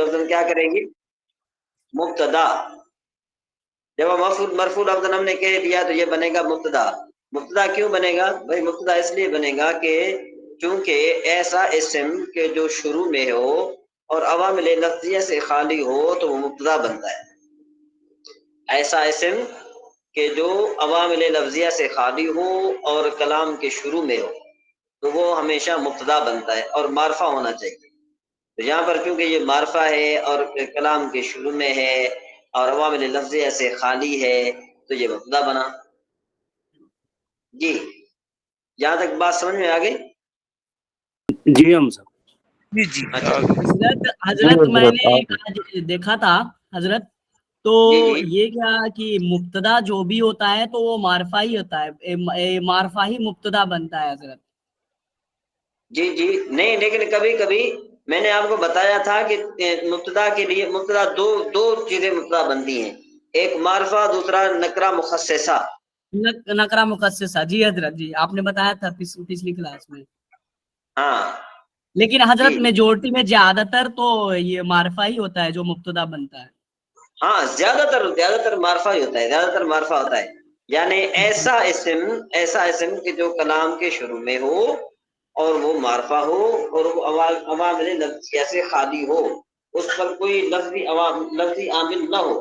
لفظ کیا کریں گی؟ مبتدا. جب مرفوع لفظ ہم نے کہہ دیا تو یہ بنے گا مبتدا. مبتدا کیوں بنے گا بھائی؟ مبتدا اس لیے بنے گا کہ چونکہ ایسا اسم کہ جو شروع میں ہو اور عوامل لفظیہ سے خالی ہو تو وہ مبتدا بنتا ہے. ایسا اسم کہ جو عوامل لفظیہ سے خالی ہو اور کلام کے شروع میں ہو تو وہ ہمیشہ مبتدا بنتا ہے اور معرفہ ہونا چاہیے. تو یہاں پر کیونکہ یہ معرفہ ہے اور کلام کے شروع میں ہے اور عوامل لفظیہ سے خالی ہے تو یہ مبتدا بنا. جی یہاں تک بات سمجھ میں آ گئی؟ جی ہم صاحب. جی جی اچھا حضرت میں نے ایک آج دیکھا تھا حضرت، تو جی جی یہ کیا کہ مبتدا جو بھی ہوتا ہے تو وہ معرفہ ہی ہوتا ہے، معرفہ ہی مبتدا بنتا ہے حضرت. جی جی نہیں، لیکن کبھی کبھی میں نے آپ کو بتایا تھا کہ مبتدا کے لیے مبتدا دو چیزیں مبتدا بنتی ہیں، ایک معرفہ دوسرا نکرہ مخصصہ. نکرہ مخصصہ، جی حضرت جی آپ نے بتایا تھا پچھلی کلاس میں. ہاں لیکن حضرت جی میجورٹی میں زیادہ تر تو یہ معرفہ ہی ہوتا ہے جو مبتدا بنتا ہے. ہاں زیادہ تر معرفہ ہی ہوتا ہے، زیادہ تر معرفہ ہوتا ہے. یعنی ایسا اسم کہ جو کلام کے شروع میں ہو اور وہ معرفہ ہو اور وہ عوامل لفظیہ سے خالی ہو، اس پر کوئی لفظی عامل نہ ہو.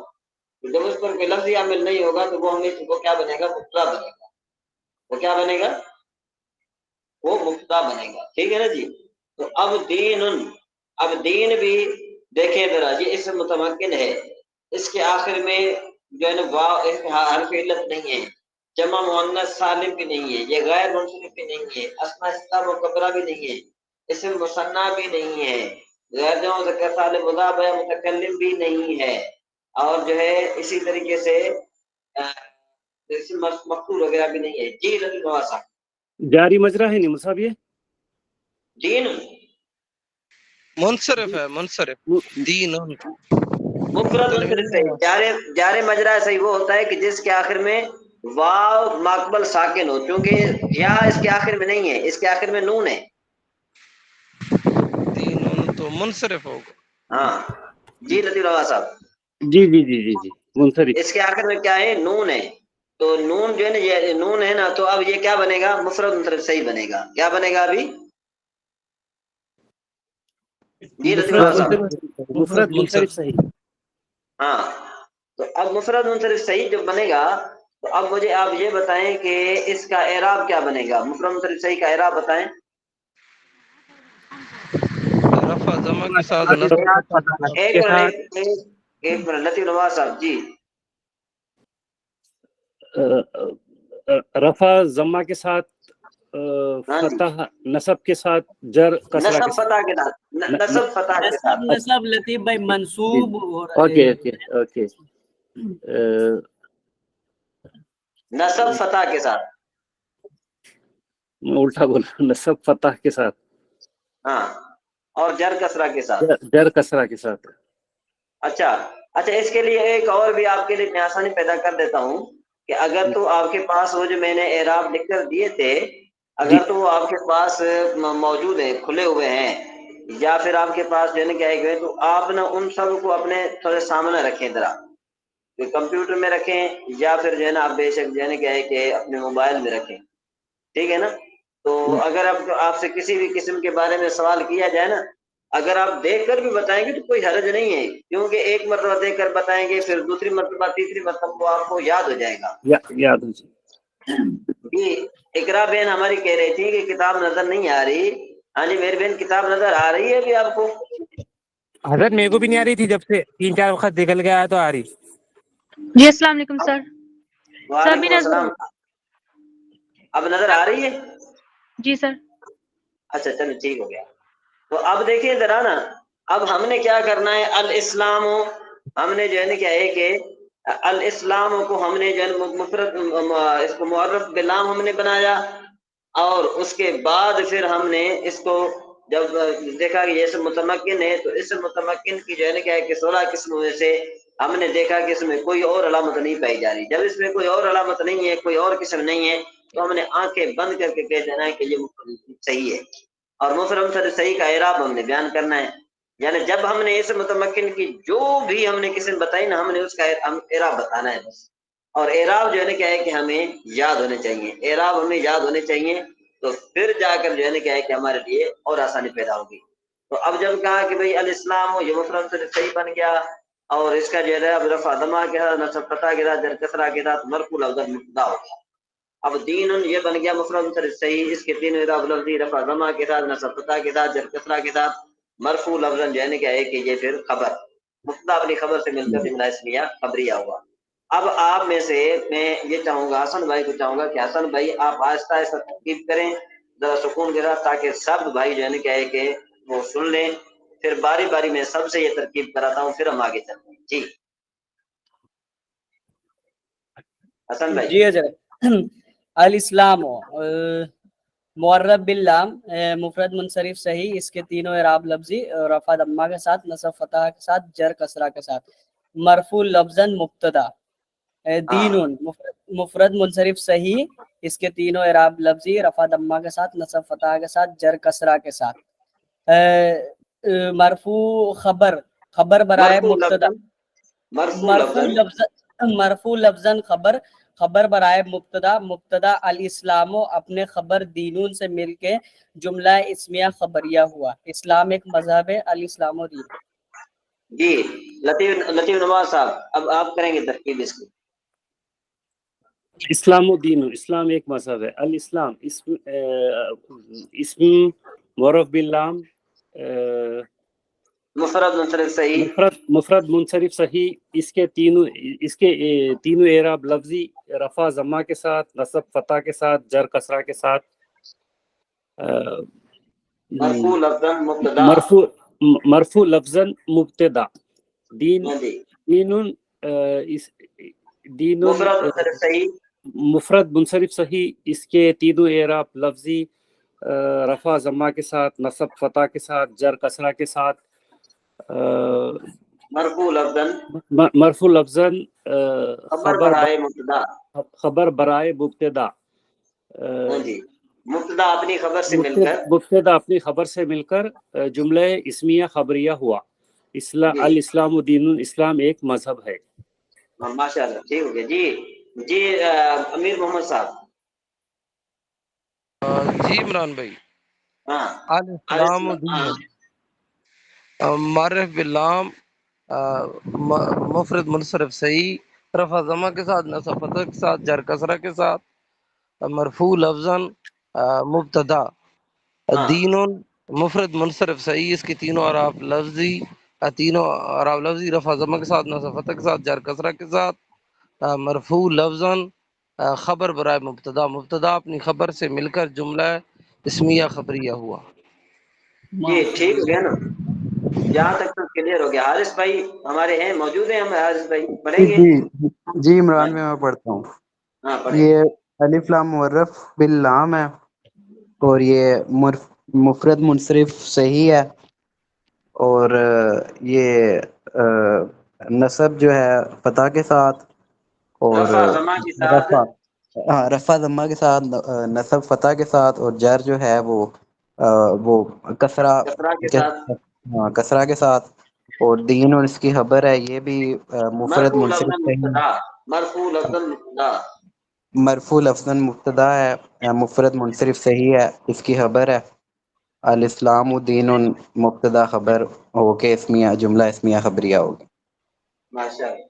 جب اس پر کوئی لفظی عامل نہیں ہوگا تو وہ کیا بنے گا؟ مبتدا بنے گا. وہ کیا بنے گا؟ وہ مبتدا بنے گا. ٹھیک ہے نا جی. تو اب دین بھی دیکھیں ذرا، یہ اسم متمکن ہے، اس کے آخر میں جو ہے نا واو حرف علت نہیں ہے، جمع مؤنث سالم بھی نہیں ہے، یہ غیر منصرف بھی نہیں ہے، اسماء ستہ مکبرہ بھی نہیں ہے، اسم مثنیٰ بھی نہیں ہے، غیر جمع مذکر سالم مضاف یا متکلم بھی نہیں ہے، اور جو ہے اسی طریقے سے اسم مفعول وغیرہ بھی نہیں ہے. جی رضی اللہ جاری مجرا ہے نہیں صاحب، یہ دین منصرف ہے، منصرف دین مفرد منصرف صحیح، جار مجرا صحیح وہ ہوتا ہے کہ جس کے آخر میں واو ماقبل ساکن ہو، چونکہ یا اس کے آخر میں نہیں ہے، اس کے آخر میں نون ہے. دین تو منصرف ہوگا. ہاں جی لطیف روا صاحب، جی جی جی جی جی منصرف. اس کے آخر میں کیا ہے؟ نون ہے. تو نون جو ہے نا، یہ نون ہے نا، تو اب یہ کیا بنے گا؟ مفرد منصرف صحیح بنے گا. کیا بنے گا ابھی؟ جی لطیف روا صاحب. مفرد منصرف صحیح. ہاں تو اب مفرد منصرف صحیح جو بنے گا تو اب مجھے آپ یہ بتائیں کہ اس کا اعراب کیا بنے گا؟ مفرد منصرف صحیح کا اعراب بتائیں. رفع ضمہ کے ساتھ ایک منٹ لطیف نواز صاحب جی. رفع ضمہ کے ساتھ، ہاں جی، فتح نصب کے ساتھ، جر کسرہ کے نصب ساتھ. فتح کے ساتھ، نصب فتح کے ساتھ. نصب لطیف بھائی منصوب اوکے اوکے اوکے. نصب فتح کے ساتھ. الٹا بولا، نصب فتح کے ساتھ، ہاں اور جر کسرہ کے ساتھ. جر کسرہ کے ساتھ. اچھا اس کے لیے ایک اور بھی آپ کے لیے میں آسانی پیدا کر دیتا ہوں کہ اگر تو آپ کے پاس وہ جو میں نے اعراب لکھ کر دیے تھے، جی اگر تو وہ آپ کے پاس موجود ہے، کھلے ہوئے ہیں، یا پھر آپ کے پاس جو ہے نا کیا ہے تو آپ نا ان سب کو اپنے تھوڑے سامنے رکھیں ذرا، کمپیوٹر میں رکھیں یا پھر جو ہے نا آپ بے شک جو ہے نا کیا ہے کہ اپنے موبائل میں رکھیں. ٹھیک ہے نا. تو اگر آپ سے کسی بھی قسم کے بارے میں سوال کیا جائے نا، اگر آپ دیکھ کر بھی بتائیں گے تو کوئی حرج نہیں ہے، کیونکہ ایک مرتبہ دیکھ کر بتائیں گے، پھر دوسری مرتبہ تیسری مرتبہ وہ آپ کو یاد ہو جائے گا. یاد ہو جائے. جی اقرا بہن ہماری کہہ رہی تھی کہ کتاب نظر نہیں آ رہی. ہاں جی میری بہن کتاب نظر آ رہی ہے ابھی آپ کو؟ حضرت میرے کو بھی نہیں آ رہی تھی، جب سے 3-4 وقت نکل گیا تو آ رہی. جی السلام علیکم سر. سر بھی وعلیکم نظر. السلام. اب نظر آ رہی ہے؟ جی سر. اچھا چلو ٹھیک ہو گیا. تو اب دیکھیے ذرا نا، اب ہم نے کیا کرنا ہے، الاسلام ہم نے جو ہے نا کیا ہے کہ الاسلام کو ہم نے جو ہے مفرد اس کو معرف بلام ہم نے بنایا، اور اس کے بعد پھر ہم نے اس کو جب دیکھا کہ یہ اسم متمکن ہے تو اس متمکن کی جو ہے نا کیا ہے کہ 16 قسموں میں سے ہم نے دیکھا کہ اس میں کوئی اور علامت نہیں پائی جا رہی. جب اس میں کوئی اور علامت نہیں ہے، کوئی اور قسم نہیں ہے، تو ہم نے آنکھیں بند کر کے کہہ دینا ہے کہ یہ صحیح ہے. اور مفرد منصرف صحیح کا اعراب ہم نے بیان کرنا ہے. یعنی جب ہم نے اس متمکن کی جو بھی ہم نے کسی نے بتائی نا، ہم نے اس کا اعراب بتانا ہے بس. اور اعراب جو ہے نا کیا ہے کہ ہمیں یاد ہونے چاہیے، اعراب ہمیں یاد ہونے چاہیے، تو پھر جا کر جو ہے نا کیا ہے کہ ہمارے لیے اور آسانی پیدا ہوگی. تو اب جب کہا کہ بھئی الاسلام یہ مفرد سے صحیح بن گیا، اور اس کا جو ہے اب رفع ضمہ کے ساتھ، نصب فتح کے ساتھ، جر کسرہ کے ساتھ، مرفوع لفظ مبتدا ہو گیا. اب دین یہ بن گیا مفرد سے صحیح، اس کے تین اعراب لفظی، رفع ضمہ کے ساتھ، نصب فتح کے ساتھ، جر کسرہ کے ساتھ، مرفوع لفظ جو ہے نا کیا ہے کہ یہ پھر خبر مبتدا اپنی خبر سے مل کر جملہ اسمیہ خبریہ ہوا. اب آپ میں سے میں یہ چاہوں گا، حسن بھائی کو چاہوں گا کہ حسن بھائی آپ آہستہ آہستہ ترکیب کریں ذرا سکون کے ساتھ، تاکہ سب بھائی جو ہے نا کیا ہے کہ وہ سن لیں. پھر باری باری میں سب سے یہ ترکیب کراتا ہوں، پھر ہم آگے چلتے ہیں. جی حسن بھائی. جی حضرت. الاسلام معرب باللام، مفرد منصرف صحیح، اس کے تینوں اعراب لفظی، رفع ضمہ کے ساتھ، نصب فتح کے ساتھ، جر کسرہ کے ساتھ. مرفوع لفظاً مبتدا. دین مفرد منصرف صحیح، اس کے تینوں اعراب لفظی، رفع ضمہ کے ساتھ، نصب فتح کے ساتھ، جر کسرہ کے ساتھ. مرفوع خبر برائے مبتدا، مرفوع لفظاً خبر برائے مبتدا، مبتدا الاسلام اپنے خبر دینون سے مل کے جملہ اسمیہ خبریہ ہوا. اسلام ایک مذہب ہے، الاسلام و دین. جی لطیف نواز صاحب، اب آپ کریں گے ترکیب اس کی. اسلام و دین، اسلام ایک مذہب ہے. الاسلام اسم معرف باللام، مفرد منصرف صحیح، مفرد منصرف صحیح، اس کے تینوں اعراب لفظی، رفع ضمہ کے ساتھ، نصب فتح کے ساتھ، جر کسرہ کے ساتھ. مرفوع لفظاً مبتدا، مرفوع لفظاً مبتدا. دین مفرد منصرف صحیح، مفرد منصرف صحیح، اس کے تینوں اعراب لفظی، رفع ضمہ کے ساتھ، نصب فتح کے ساتھ، جر کسرہ کے ساتھ. مرفوع لفظاً مرفوع لفظاً خبر برائے مبتدا. جی مبتدا اپنی خبر سے مل کر، مبتدا اپنی خبر سے مل کر جملہ اسمیہ خبریہ ہوا. الاسلام دین، اسلام ایک مذہب ہے. ماشاء اللہ، ٹھیک ہو گیا. جی امیر محمد صاحب. جی عمران بھائی. ہاں الاسلام دین، معرف باللام، مفرد منصرف صحیح، رفع ضمہ کے ساتھ، نصب فتح کے ساتھ، جر کسرہ کے ساتھ، مرفوع لفظاً مبتدا. دین مفرد منصرف صحیح، اس کی تینوں اعراب لفظی، رفع ضمہ کے ساتھ، نصب فتح کے ساتھ، جر کسرہ کے ساتھ. مرفوع لفظاً خبر برائے مبتدا، مبتدا اپنی خبر سے مل کر جملہ اسمیہ خبریہ ہوا. جی ٹھیک ہو گیا نا، یہاں تک تو کلیئر ہو گیا. حارث بھائی ہمارے ہیں، موجود ہیں ہم. حارث بھائی پڑھیں گے؟ جی عمران میں پڑھتا ہوں. ہاں پڑھیں. یہ الف لام معرف باللام ہے، اور یہ مفرد منصرف صحیح ہے، اور یہ نصب جو ہے فتح کے ساتھ، اور رفع ضمہ کے ساتھ، رفع ضمہ کے ساتھ، نصب فتح کے ساتھ، اور جر جو ہے وہ کسرہ کے ساتھ، کسرہ کے ساتھ. اور دین اور اس کی خبر ہے، یہ بھی مفرد مرفوع منصرف لفظاً صحیح، مبتدا، مرفوع لفظاً مبتدا، مرفوع لفظاً مبتدا ہے، مفرد منصرف صحیح ہے، اس کی خبر ہے. الاسلام دین مبتدا خبر ہو کے اسمیہ جملہ اسمیہ خبریہ ہوگی. ماشاء اللہ،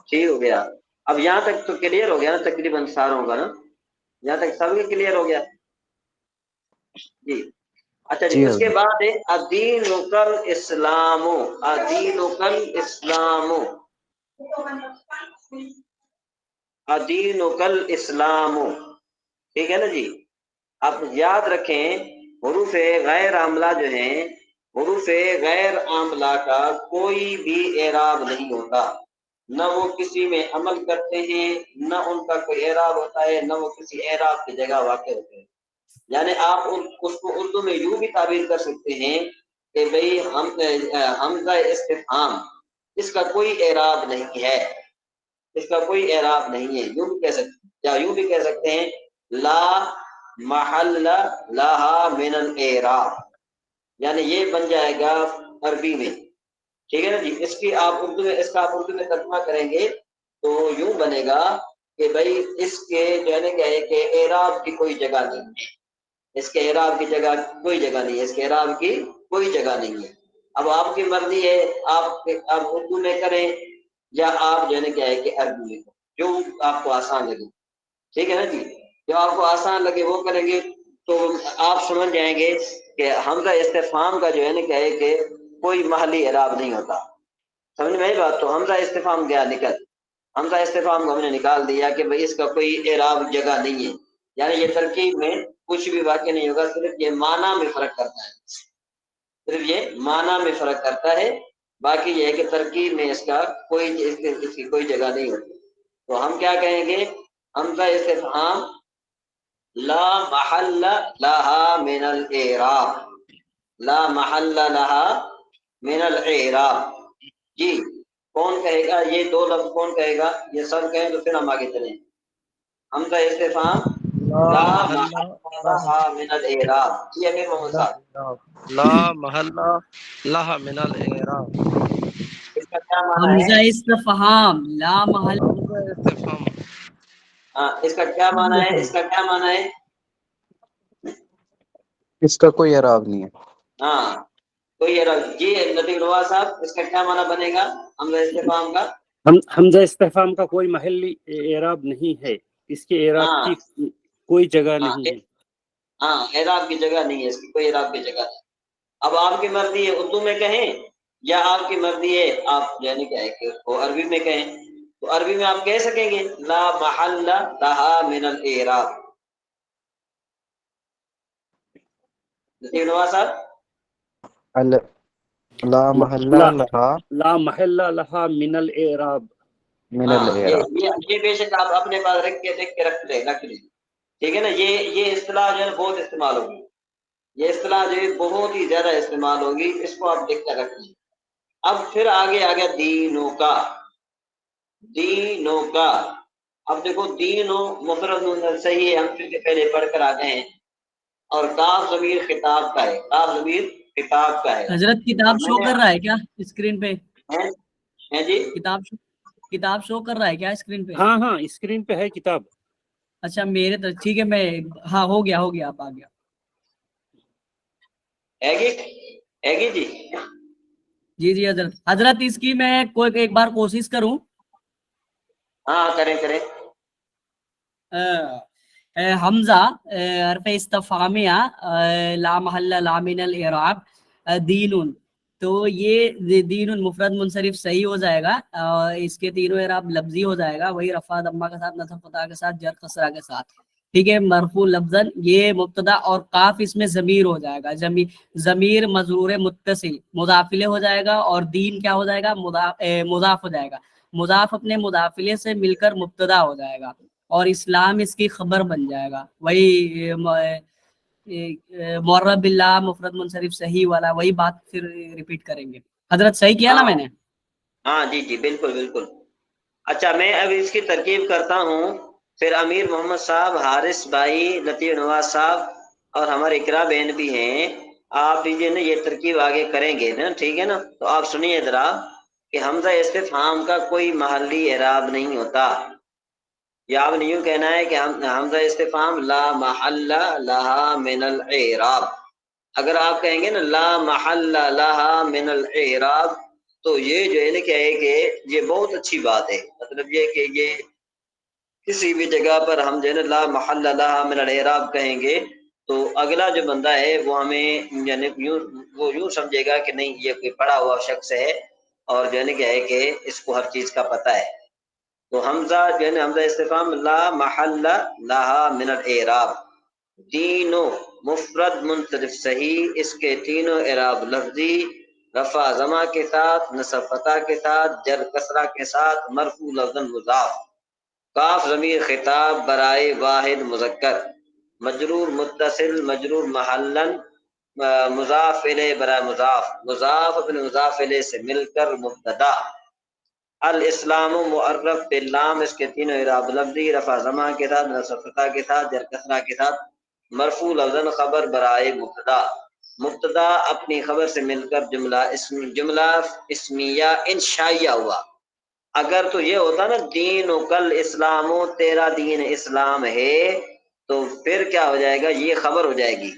ٹھیک ہو گیا. اب یہاں تک تو کلیئر ہو گیا نا تقریباً ساروں کا نا، یہاں تک سب کے کلیئر ہو گیا. جی اچھا جی. جی اس کے حضرت. بعد الدین کل اسلام، الدین کل اسلام، الدین کل اسلام، ٹھیک ہے نا جی. آپ یاد رکھیں حروف غیر عاملہ جو ہیں، حروف غیر عاملہ کا کوئی بھی اعراب نہیں ہوتا، نہ وہ کسی میں عمل کرتے ہیں، نہ ان کا کوئی اعراب ہوتا ہے، نہ وہ کسی اعراب کی جگہ واقع ہوتے ہیں. یعنی آپ اس کو اردو میں یوں بھی تعبیر کر سکتے ہیں کہ بھئی حمزہ استفہام، اس کا کوئی اعراب نہیں ہے، اس کا کوئی اعراب نہیں ہے. یوں بھی کہہ سکتے ہیں، یا یوں بھی کہہ سکتے ہیں لا محل لہا من الاعراب، یعنی یہ بن جائے گا عربی میں، ٹھیک ہے نا جی. اس کی آپ اردو میں، اس کا آپ اردو میں ترجمہ کریں گے تو یوں بنے گا کہ بھائی اس کے جو ہے نا کیا ہے کہ اعراب کی کوئی جگہ نہیں ہے، اس کے اعراب کی جگہ کوئی جگہ نہیں ہے، اس کے اعراب کی کوئی جگہ نہیں ہے. اب آپ کی مرضی ہے، آپ اردو میں کریں یا آپ جو ہے نا کیا ہے کہ عربی میں کریں، جو آپ کو آسان لگے، ٹھیک ہے نا جی. جو آپ کو آسان لگے وہ کریں گے تو آپ سمجھ جائیں گے کہ حمزہ استفہام کا جو ہے نا کیا ہے کہ کوئی محلی اعراب نہیں ہوتا. سمجھ میں آئی بات؟ تو حمزہ استفہام گیا نکل، حمزہ استفہام کو ہم نے نکال دیا کہ بھئی اس کا کوئی اعراب جگہ نہیں ہے، یعنی یہ ترکیب میں کچھ بھی واقع نہیں ہوگا، صرف یہ معنی میں فرق کرتا ہے، صرف یہ معنی میں فرق کرتا ہے، باقی یہ ہے کہ ترکیب میں اس کا کوئی اس کی کوئی جگہ نہیں ہوتی. تو ہم کیا کہیں گے؟ حمزہ استفہام لا محل لہا من الاعراب، لا محل لہا من الاعراب. جی کون کہے گا یہ دو لفظ؟ کون کہے گا؟ یہ سب کہیں تو پھر ہم آگے چلیں. حمزہ استفہام لا محل لہا من الاعراب. جی امیر محمد صاحب، لا محل لها من الاعراب. اس کا کیا معنی ہے؟ حمزہ استفہام لا محل، حمزہ استفہام ہاں اس کا کیا معنی ہے؟ اس کا کیا معنی ہے؟ اس کا کوئی اعراب نہیں ہے. ہاں کوئی اعراب. جی لطیف نواز صاحب اس کا کیا معنی بنے گا حمزہ استفہام کا؟ حمزہ استفہام کا کوئی محلی اعراب نہیں ہے، اس کے اعراب ہاں کی کوئی جگہ ہاں نہیں ہے. ہاں اعراب کی جگہ نہیں ہے، اس کی کوئی اعراب کی جگہ نہیں. اب آپ کی مرضی ہے اردو میں کہیں یا آپ کی مرضی ہے آپ یعنی کیا ہے کہ اس کو عربی میں کہیں. تو عربی میں آپ کہہ سکیں گے لا محل لہا من الاعراب. لطیف نواز صاحب، لا محل لا لہا لا محل لہا من الاعراب. من ہاں الاعراب. یہ بے شک آپ اپنے پاس رکھ کے دیکھ کے رکھ لیں، ٹھیک ہے نا. یہ اصطلاح جو ہے بہت استعمال ہوگی، یہ اصطلاح جو ہے بہت ہی زیادہ استعمال ہوگی، اس کو آپ دیکھ کر رکھ لیں. اب پھر آگے آ گیا دینوں کا. دینوں کا اب دیکھو دینوں مفرد صحیح ہے، ہم پھر پہلے پڑھ کر آ گئے ہیں، اور کاف ضمیر خطاب کا ہے، کاف ضمیر خطاب کا ہے. حضرت کتاب اور میں شو نے کر رہا ہے کیا اسکرین پہ؟ ہیں جی کتاب شو کر رہا ہے کیا اسکرین پہ؟ ہاں ہاں اسکرین پہ ہے کتاب. اچھا میرے تو ٹھیک ہے، میں ہاں ہو گیا آپ آ گیا. ہے گی جی. جی حضرت اس کی میں کوئی ایک بار کوشش کروں. ہاں کریں حمزہ حرف استفہامیہ لا محل لا من الاعراب دین، تو یہ دین مفرد منصرف صحیح ہو جائے گا، اس کے تینوں اعراب لفظی ہو جائے گا، وہی رفع ضمہ کے ساتھ، نصب فتح کے ساتھ، جر کسرہ کے ساتھ. ٹھیک ہے. مرفوع لفظاً یہ مبتدا اور کاف اس میں ضمیر ہو جائے گا، ضمیر مجرور متصل مضافلے ہو جائے گا، اور دین کیا ہو جائے گا؟ مضاف ہو جائے گا. مضاف اپنے مضافلے سے مل کر مبتدا ہو جائے گا، اور اسلام اس کی خبر بن جائے گا. وہی معرب باللہ مفرد منصرف صحیح والا وہی بات پھر ریپیٹ کریں گے. حضرت صحیح کیا نا میں نے؟ ہاں جی بالکل. اچھا میں اب اس کی ترکیب کرتا ہوں، پھر امیر محمد صاحب، حارث بھائی، لطیف نواز صاحب اور ہمارے اقرا بہن بھی ہیں، آپ بھی جو نا یہ ترکیب آگے کریں گے نا، ٹھیک ہے نا. تو آپ سنیے ذرا کہ حمزہ استفہام کا کوئی محلی اعراب نہیں ہوتا. یا آپ نے یوں کہنا ہے کہ حمزہ استفہام لا محل لہا من الاعراب. اگر آپ کہیں گے نا لا محل لہا من الاعراب تو یہ جو ہے نا کیا ہے کہ یہ بہت اچھی بات ہے. مطلب یہ کہ یہ کسی بھی جگہ پر ہم جو ہے نا لا محل لہا من الاعراب کہیں گے تو اگلا جو بندہ ہے وہ ہمیں یعنی یوں سمجھے گا کہ نہیں یہ کوئی پڑھا ہوا شخص ہے اور جو ہے نا کیا ہے کہ اس کو ہر چیز کا پتہ ہے. تو حمزہ جو ہے نا حمزہ استفہام لا محل لہا من الاعراب، تینوں مفرد منصرف صحیح، اس کے تینوں اعراب لفظی، رفع ضمہ کے ساتھ، نصب فتح کے ساتھ، جر کسرہ کے ساتھ، مرفوع لفظاً مضاف، کاف ضمیر خطاب برائے واحد مذکر، مجرور متصل، مجرور محلن، مضاف الیہ برائے مضاف، مضاف اپنے مضاف الیہ سے مل کر مبتدا. الاسلام معرف باللام، اس کے تینوں اعراب لفظی، رفع ضمہ کے ساتھ، نصب فتح کے ساتھ، جر کسرہ کے ساتھ، مرفوع لفظاً خبر برائے مبتدا. مبتدا اپنی خبر سے مل کر جملہ اسمیہ انشائیہ ہوا. اگر تو یہ ہوتا نا دین و کل اسلام و تیرا دین اسلام ہے تو پھر کیا ہو جائے گا، یہ خبر ہو جائے گی.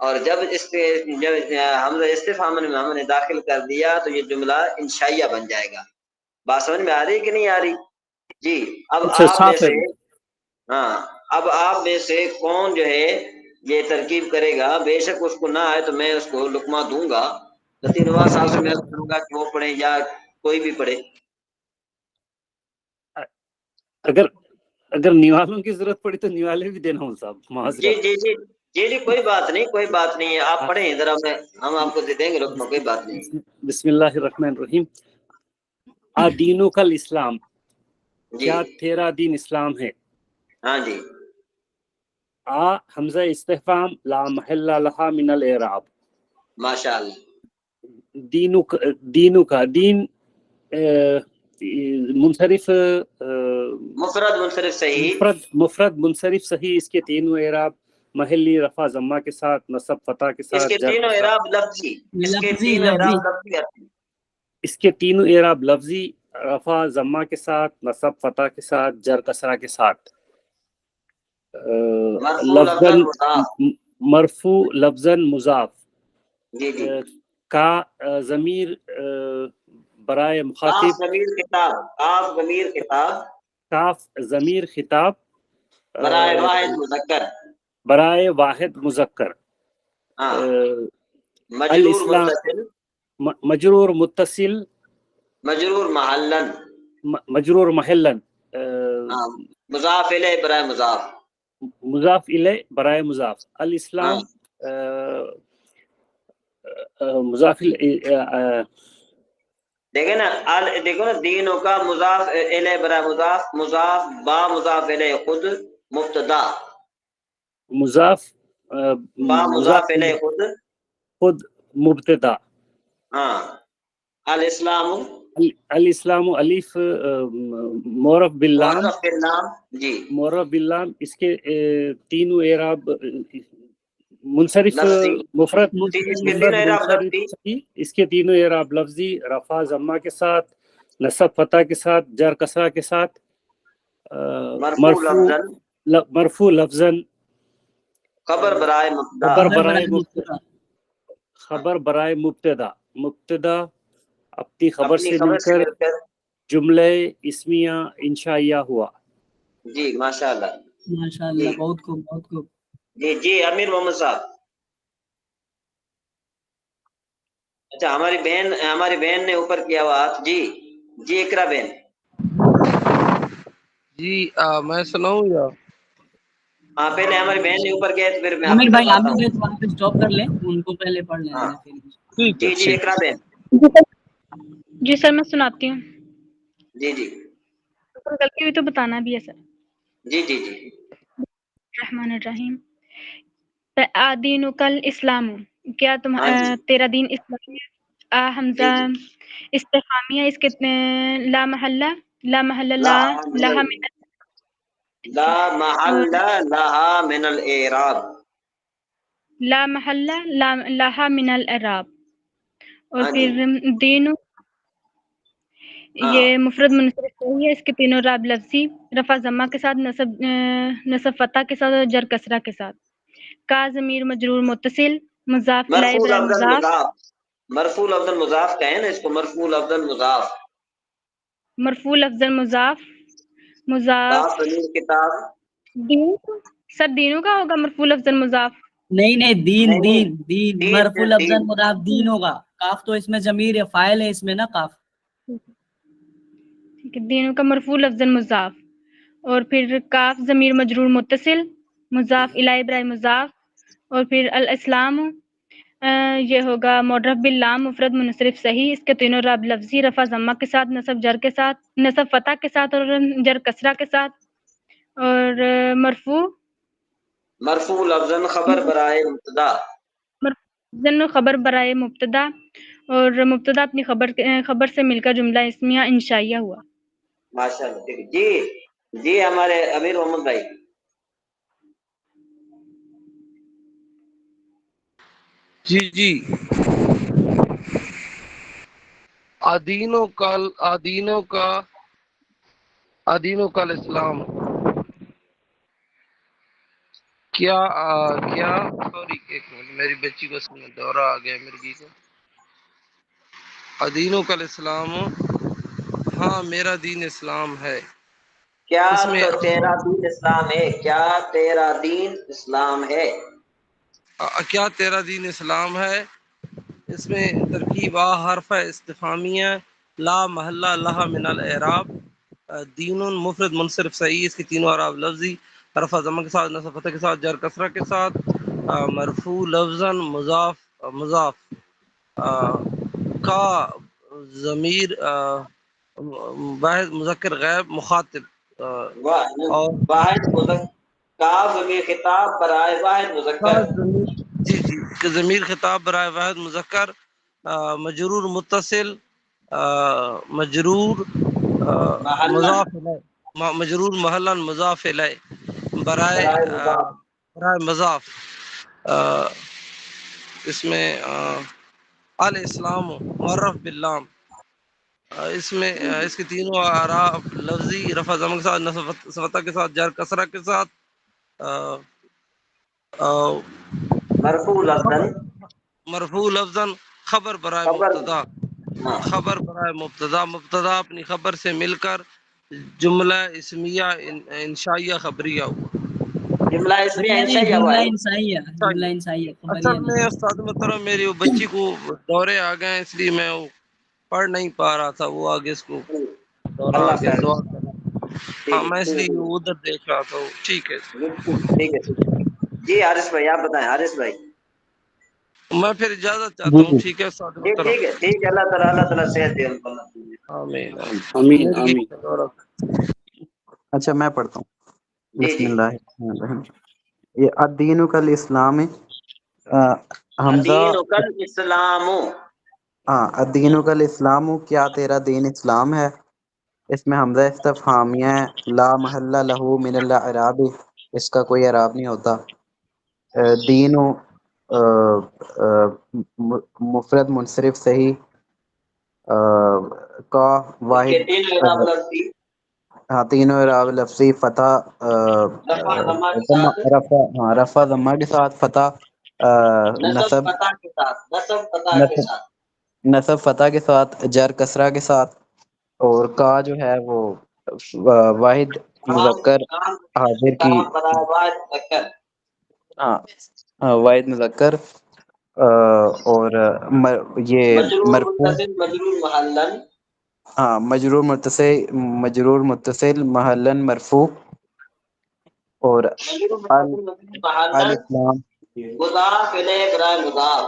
اور جب حمزہ استفہام میں ہم نے داخل کر دیا تو یہ جملہ انشائیہ بن جائے گا. بات سمجھ میں آ رہی کہ نہیں آ رہی؟ جی اب اچھا آپ میں صاف ہے. سے اب آپ میں سے کون جو ہے یہ ترکیب کرے گا؟ بے شک اس کو نہ آئے تو میں اس کو لقمہ دوں گا. لطیف نواز صاحب سے میں کروں گا کہ وہ پڑھے یا کوئی بھی پڑھے. اگر نیوالوں کی ضرورت پڑی تو نیوالے بھی دینا ہوں صاحب، جی معذرت. جی جی جی جی کوئی بات نہیں، کوئی بات نہیں ہے، آپ پڑھیں ذرا، ہم آپ کو دے دیں گے لقمہ، کوئی بات نہیں. بسم اللہ الرحمن الرحیم. دینوں کل اسلام، جی کیا تیرا دین اسلام ہے؟ ہاں جی حمزہ استفہام لا محل لہا من الاعراب. ماشاء اللہ. دینوں کا دین منصرف مفرد منصرف صحیح. مفرد منصرف صحیح. اس کے تینوں اعراب محلی رفع ضمہ کے ساتھ، نصب فتح کے اس ساتھ، کے جر تینوں کسرہ. اعراب لفظی، اس کے لفظی تینوں لفظی اعراب لفظی. اس کے تینوں اعراب لفظی، رفع ضمہ کے ساتھ، نصب فتح کے ساتھ، جر کسرہ کے ساتھ. مرفوع لفظاً لفظاً مضاف. مرفوع لفظاً مضاف. جی جی. کا ضمیر برائے کاف مخاطب، ضمیر خطاب، کاف ضمیر خطاب کاف ضمیر خطاب برائے واحد مذکر. برائے واحد مذکر. ہاں مجرور الاسلام متصل، مجرور متصل، مجرور محلن، مجرور محلن، ہاں مضاف الیہ برائے مضاف. مضاف الیہ برائے مضاف. ہاں الاسلام مضاف دیکھیں نا، دیکھو نا، دینوں کا مضاف الیہ برائے مضاف، مضاف با مضاف الیہ خود مبتدا، مضاف با مضاف مضاف الیہ خود. خود مبتدا. ہاں الاسلام الاسلام الف معرف باللام، معرف باللام. جی معرف باللام. اس کے تینوں اعراب منصرف لفظی. مفرد اس کے تینوں اعراب منصرف لفظی. صحیح. اس کے تینوں اعراب لفظی، رفع ضمہ کے ساتھ، نصب فتح کے ساتھ، جر کسرہ کے ساتھ. مرفوع لفظاً، مرفوع لفظاً، خبر برائے مبتدا. خبر برائے مبتدا. مبتدا اپنی خبر اپنی سے خبر مل سے کر مل کر. جملہ اسمیہ انشائیہ ہوا. جی ماشاء اللہ. ماشاء جی اللہ، بہت خوب بہت خوب. جی جی امیر محمد صاحب. اچھا ہماری بہن نے اوپر کیا ہوا ہاتھ. جی جی اقرا بہن. جی میں سناؤں یا ہاں پہلے ہماری بہن نے اوپر کیا ہے تو پھر میں آپ عامر کو بھائی، آپ کرواتا بھی ہوں. وہاں پہ اسٹاپ کر لیں، ان کو پہلے پڑھ لینے ہاں دیں پھر. ٹھیک ہے جی جی اقرا بہن. جی سر میں سناتی ہوں. جی جی غلطی ہوئی تو بتانا بھی ہے سر. جی جی جی الرحمن الرحیم. دین کل اسلام، کیا ہاں جی. تیرا دین اسلام ہے؟ حمزہ جی جی. استفہامیہ. اس کے لا محلہ، لا محلہ لا لہا من لا محل لها من الاعراب. لا محلہ لہا من الاعراب. اور ہاں جی. پھر دین، ہاں یہ مفرد منصرف ہے. اس کے تینوں اعراب لفظی، رفع ضمہ کے ساتھ، نصب فتح کے ساتھ اور جر کسرہ کے ساتھ. کا ضمیر مجرور متصل، مضاف الیہ مرفوع برائے لفظاً مضاف. مضاف. مرفوع لفظاً مضاف کہیں نا اس کو، مرفوع لفظاً مضاف. مرفوع لفظاً مضاف، کاف مضاف. ضمیر کتاب. دین سر دینوں کا ہوگا مرفوع لفظاً مضاف. نہیں دین نہیں نہیں، دین دین دین مرفوع لفظاً دین. مضاف دین ہوگا. کاف تو اس میں ضمیر ہے، فاعل ہے اس میں نا کاف. ٹھیک ہے، دینوں کا مرفوع لفظاً مضاف. اور پھر کاف ضمیر مجرور متصل، مضاف الیہ برائے مضاف. اور پھر الاسلام، یہ ہوگا معرف باللام، مفرد منصرف صحیح. اس کے تینوں اعراب لفظی، رفع ضمہ کے ساتھ، نصب جر کے ساتھ، نصب فتح کے ساتھ اور جر کسرہ کے ساتھ. اور مرفوع مرفوع لفظاً خبر برائے مبتدا. خبر برائے مبتدا. اور مبتدا اپنی خبر سے مل کر جملہ اسمیہ انشائیہ ہوا. ماشاء اللہ. ٹھیک ہے. جی جی ہمارے امیر محمد بھائی. جی آدینوں کا اسلام کیا سوری ایک منٹ، میری بچی کو دورہ آ گیا مرغی کو. ادینوں کا اسلام، ہاں میرا دین اسلام ہے. کیا اس میں تیرا دین اسلام ہے؟ کیا تیرا دین اسلام ہے؟ کیا تیرا دین اسلام ہے، اس میں ترکیب حرف استفہامیہ لا محلہ لہا من الاعراب. دین مفرد منصرف صحیح، اس کی تینوں اعراب لفظی، رفع ضمہ کے ساتھ، نصب فتح کے ساتھ، جر کسرہ کے ساتھ، مرفوع لفظاً، مضاف کا ضمیر واحد مذکر غیب مخاطب، اور واحد مذکر کاف ضمیر خطاب برائے واحد مذکر. جی کہ ضمیر خطاب برائے واحد مذکر، مجرور متصل، مجرور مضاف الیہ، مجرور محلاً مضاف الیہ، برائے مضاف. اس میں الاسلام معرف باللام، اس میں اس کے تینوں اعراب لفظی، رفع ضمہ کے ساتھ، نصب فتح کے ساتھ، جر کسرہ کے ساتھ، مرفوع لفظاً، مرفوع لفظاً، خبر برائے مبتدا، خبر برائے مبتدا اپنی خبر سے مل کر جملہ اسمیہ انشائیہ خبریہ ہوا. جملہ اسمیہ نہیں انشائیہ ہوا جملہ ہے. انسائیہ، جملہ انسائیہ اصل خبریہ نہیں. میں استاد محترم میری وہ بچی کو دورے آ گئے، اس لیے میں وہ پڑھ نہیں پا رہا تھا، وہ آگے اس کو دورہ آ اللہ گیا. خیر. دعا کریں. ٹھیک ہاں ہے میں اس لیے ادھر دیکھ رہا تھا. ٹھیک ہے، ٹھیک ہے. جی حارث بھائی آپ بتائیں. حارث بھائی میں پھر اجازت چاہتا جی ہوں. جی ٹھیک ہے استاد جی محترم. ٹھیک ہے. اللہ تعالیٰ صحت دے ان کو. آمین. آمین زندگی آمین. کا دورہ. اچھا میں پڑھتا ہوں. جی بسم جی. اللہ الرحمن الرحیم. یہ الدین کا الاسلام حمزہ. دین کل اسلام. ہاں الدین کا الاسلام، کیا تیرا دین اسلام ہے، اس میں حمزہ استفہامیہ ہے، لا محلہ لہو من الاعراب، اس کا کوئی اعراب نہیں ہوتا. دین مفرد منصرف صحیح، کا اس کے واحد، تین اعراب لفظی، ہاں تینوں اعراب لفظی، فتح رفع ضمہ کے ساتھ، رفع ضمہ کے ساتھ، فتح نصب نصب فتح کے ساتھ، نصب فتح کے نصب ساتھ. نصب فتح کے ساتھ، جر کسرہ کے ساتھ، اور کا جو ہے وہ واحد مذکر حاضر کی، کام برائے واحد مذکر. ہاں واحد مذکر، اور یہ مجرور مرفوع، متصل مجرور محلن. ہاں مجرور متصل محلن مرفوع، اور مجرور متصل مجرور محلن الاسلام مضاف الیہ برائے مضاف.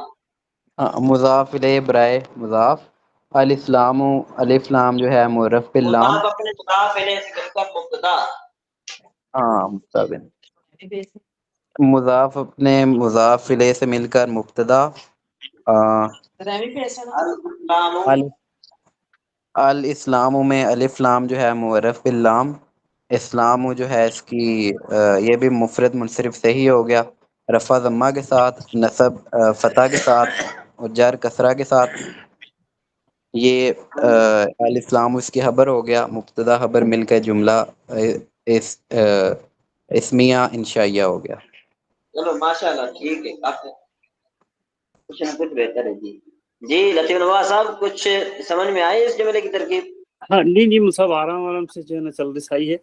مضاف الیہ برائے مضاف. الاسلام الف لام جو ہے معرف باللام، مضاف اپنے مضاف الیہ سے مل کر مبتدا. ہاں مضاف اپنے مضاف الیہ سے مل کر مبتدا. الاسلام الاسلام میں الف لام جو ہے معرف باللام. اسلام جو ہے اس کی یہ بھی مفرد منصرف سے ہی ہو گیا، رفع ضمہ کے ساتھ، نصب فتح کے ساتھ، اور جر کسرہ کے ساتھ. یہ الاسلام اس کی خبر ہو گیا، مبتدا خبر مل کر جملہ اسمیہ انشائیہ ہو گیا. چلو ماشاءاللہ ٹھیک ہے. کافی کچھ نہ کچھ بہتر ہے. جی جی لطیف نواز صاحب کچھ سمجھ میں آئی اس جملے کی ترکیب؟ ہاں نہیں جی مصعب آرام سے جو ہے نا چل رہی صحیح ہے.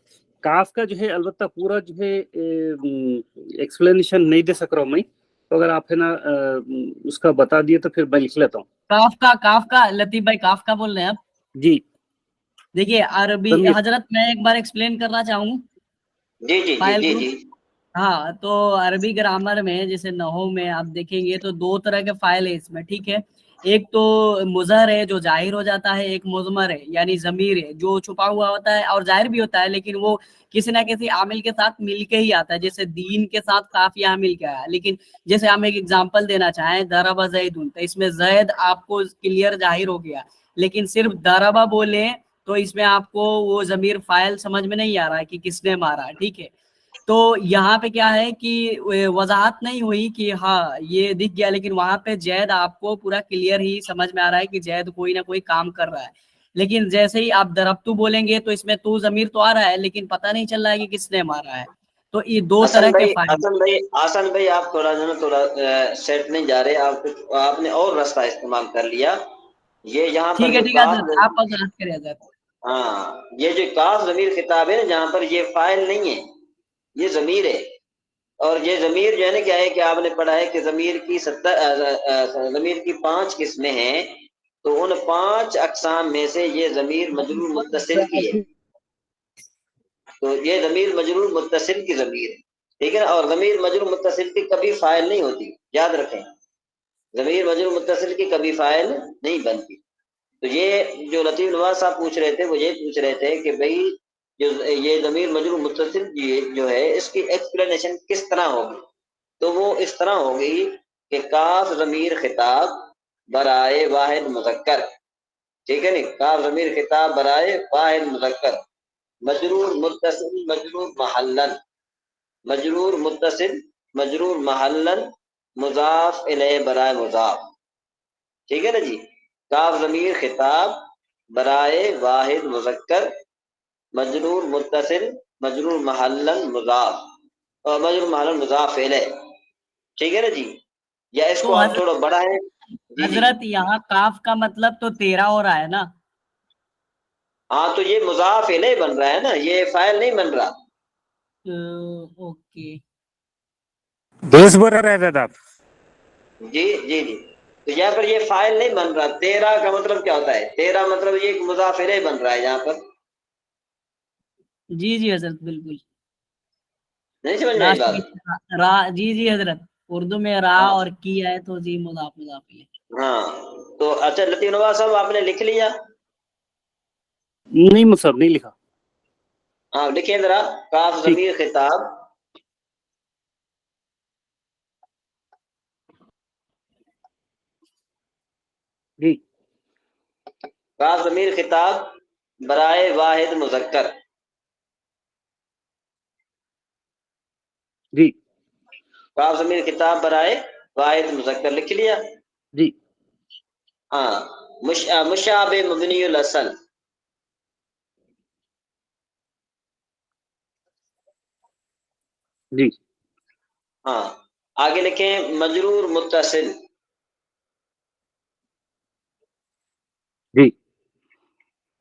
کاف کا جو ہے البتہ پورا جو ہے ایکسپلینیشن نہیں دے سک رہا ہوں میں، تو اگر آپ ہے نا اس کا بتا دیے تو پھر میں لکھ لیتا ہوں. کاف کا لطیف بھائی کاف کا بول رہے ہیں آپ؟ جی دیکھیے عربی ضمیر. حضرت میں ایک بار ایکسپلین کرنا چاہوں. جی جی جی فائل جی گروپ. جی. ہاں تو عربی گرامر میں جیسے نحو میں آپ دیکھیں گے تو دو طرح کے فائل ہے اس میں. ٹھیک ہے، ایک تو مظہر ہے جو ظاہر ہو جاتا ہے، ایک مضمر ہے یعنی ضمیر ہے جو چھپا ہوا ہوتا ہے اور ظاہر بھی ہوتا ہے، لیکن وہ کسی نہ کسی عامل کے ساتھ مل کے ہی آتا ہے. جیسے دین کے ساتھ کاف یہاں مل کے آیا، لیکن جیسے ہم ایک ایگزامپل دینا چاہیں ضرب زید، تو اس میں زید آپ کو کلیئر ظاہر ہو گیا، لیکن صرف ضربہ بولیں تو اس میں آپ کو وہ ضمیر فاعل سمجھ میں نہیں آ رہا ہے کہ کس نے مارا. ٹھیک ہے، تو یہاں پہ کیا ہے کہ وضاحت نہیں ہوئی کہ ہاں یہ دکھ گیا، لیکن وہاں پہ زید آپ کو پورا کلیئر ہی سمجھ میں آ رہا ہے کہ زید کوئی نہ کوئی کام کر رہا ہے، لیکن جیسے ہی آپ ضربتو بولیں گے تو اس میں تو ضمیر تو آ رہا ہے لیکن پتہ نہیں چل رہا ہے کہ کس نے مارا ہے. تو یہ دو طرح کے فائدے. حسن بھائی آپ تھوڑا سیٹ نہیں جا رہے، آپ نے اور راستہ استعمال کر لیا. یہ یہاں پر ٹھیک ہے جو ٹھیک ہے کاف، حضرت، آپ وضاحت کریں حضرت. ہاں یہ جو کاف ضمیر خطاب ہے نا، جہاں پر یہ فاعل نہیں ہے، یہ ضمیر ہے. اور یہ ضمیر جو ہے نا کیا ہے کہ آپ نے پڑھا ہے کہ ضمیر کی 5 قسمیں ہیں، تو ان 5 اقسام میں سے یہ ضمیر مجرور متصل کی ہے. تو یہ ضمیر مجرور متصل کی ضمیر ہے، ٹھیک ہے نا. اور ضمیر مجرور متصل کی کبھی فاعل نہیں ہوتی، یاد رکھیں. ضمیر مجرور متصل کی کبھی فاعل نہیں بنتی. تو یہ جو لطیف نواز صاحب پوچھ رہے تھے، وہ یہ پوچھ رہے تھے کہ بھئی یہ ضمیر مجرور متصل جو ہے اس کی ایکسپلینیشن کس طرح ہوگی. تو وہ اس طرح ہوگی کہ کاف ضمیر خطاب برائے واحد مذکر، ٹھیک ہے نا. کاف ضمیر خطاب برائے واحد مذکر، مجرور متصل مجرور محلن، مجرور متصل مجرور محلن، مضاف الیہ برائے مضاف، ٹھیک ہے نا جی. کاف ضمیر خطاب برائے واحد مذکر، مجرور متصل مجرور محلن مضاف، اور مجرور محلن مضاف الیہ، ٹھیک ہے نا جی. یا اس کو تو آپ تھوڑا بڑھائیں. جی جی حضرت یہاں کاف کا مطلب تو 13 ہو رہا ہے نا. ہاں، تو یہ مضاف الیہ بن رہا ہے نا، یہ فاعل نہیں بن رہا. اوکے. درست بول رہے حضرت آپ. جی جی جی. تو یہاں پر یہ فاعل نہیں بن رہا. 13 کا مطلب کیا ہوتا ہے؟ 13 مطلب یہ مضاف الیہ بن رہا ہے یہاں پر. جی جی حضرت بالکل. نہیں سمجھ میں آئی بات؟ جی جی حضرت، اردو میں را ہاں اور کی ہے تو جی مضاف مضاف ہے. ہاں. تو اچھا لطیف نواز صاحب آپ نے لکھ لیا؟ نہیں مصعب نہیں لکھا. ہاں لکھیں ذرا. کاف ٹھیک. ضمیر خطاب جی کاف ضمیر خطاب برائے واحد مذکر، جی کاف ضمیر خطاب برائے واحد مذکر لکھ لیا. جی ہاں. مشابہ مبنی الاصل، جی ہاں. آگے لکھیں مجرور متصل، جی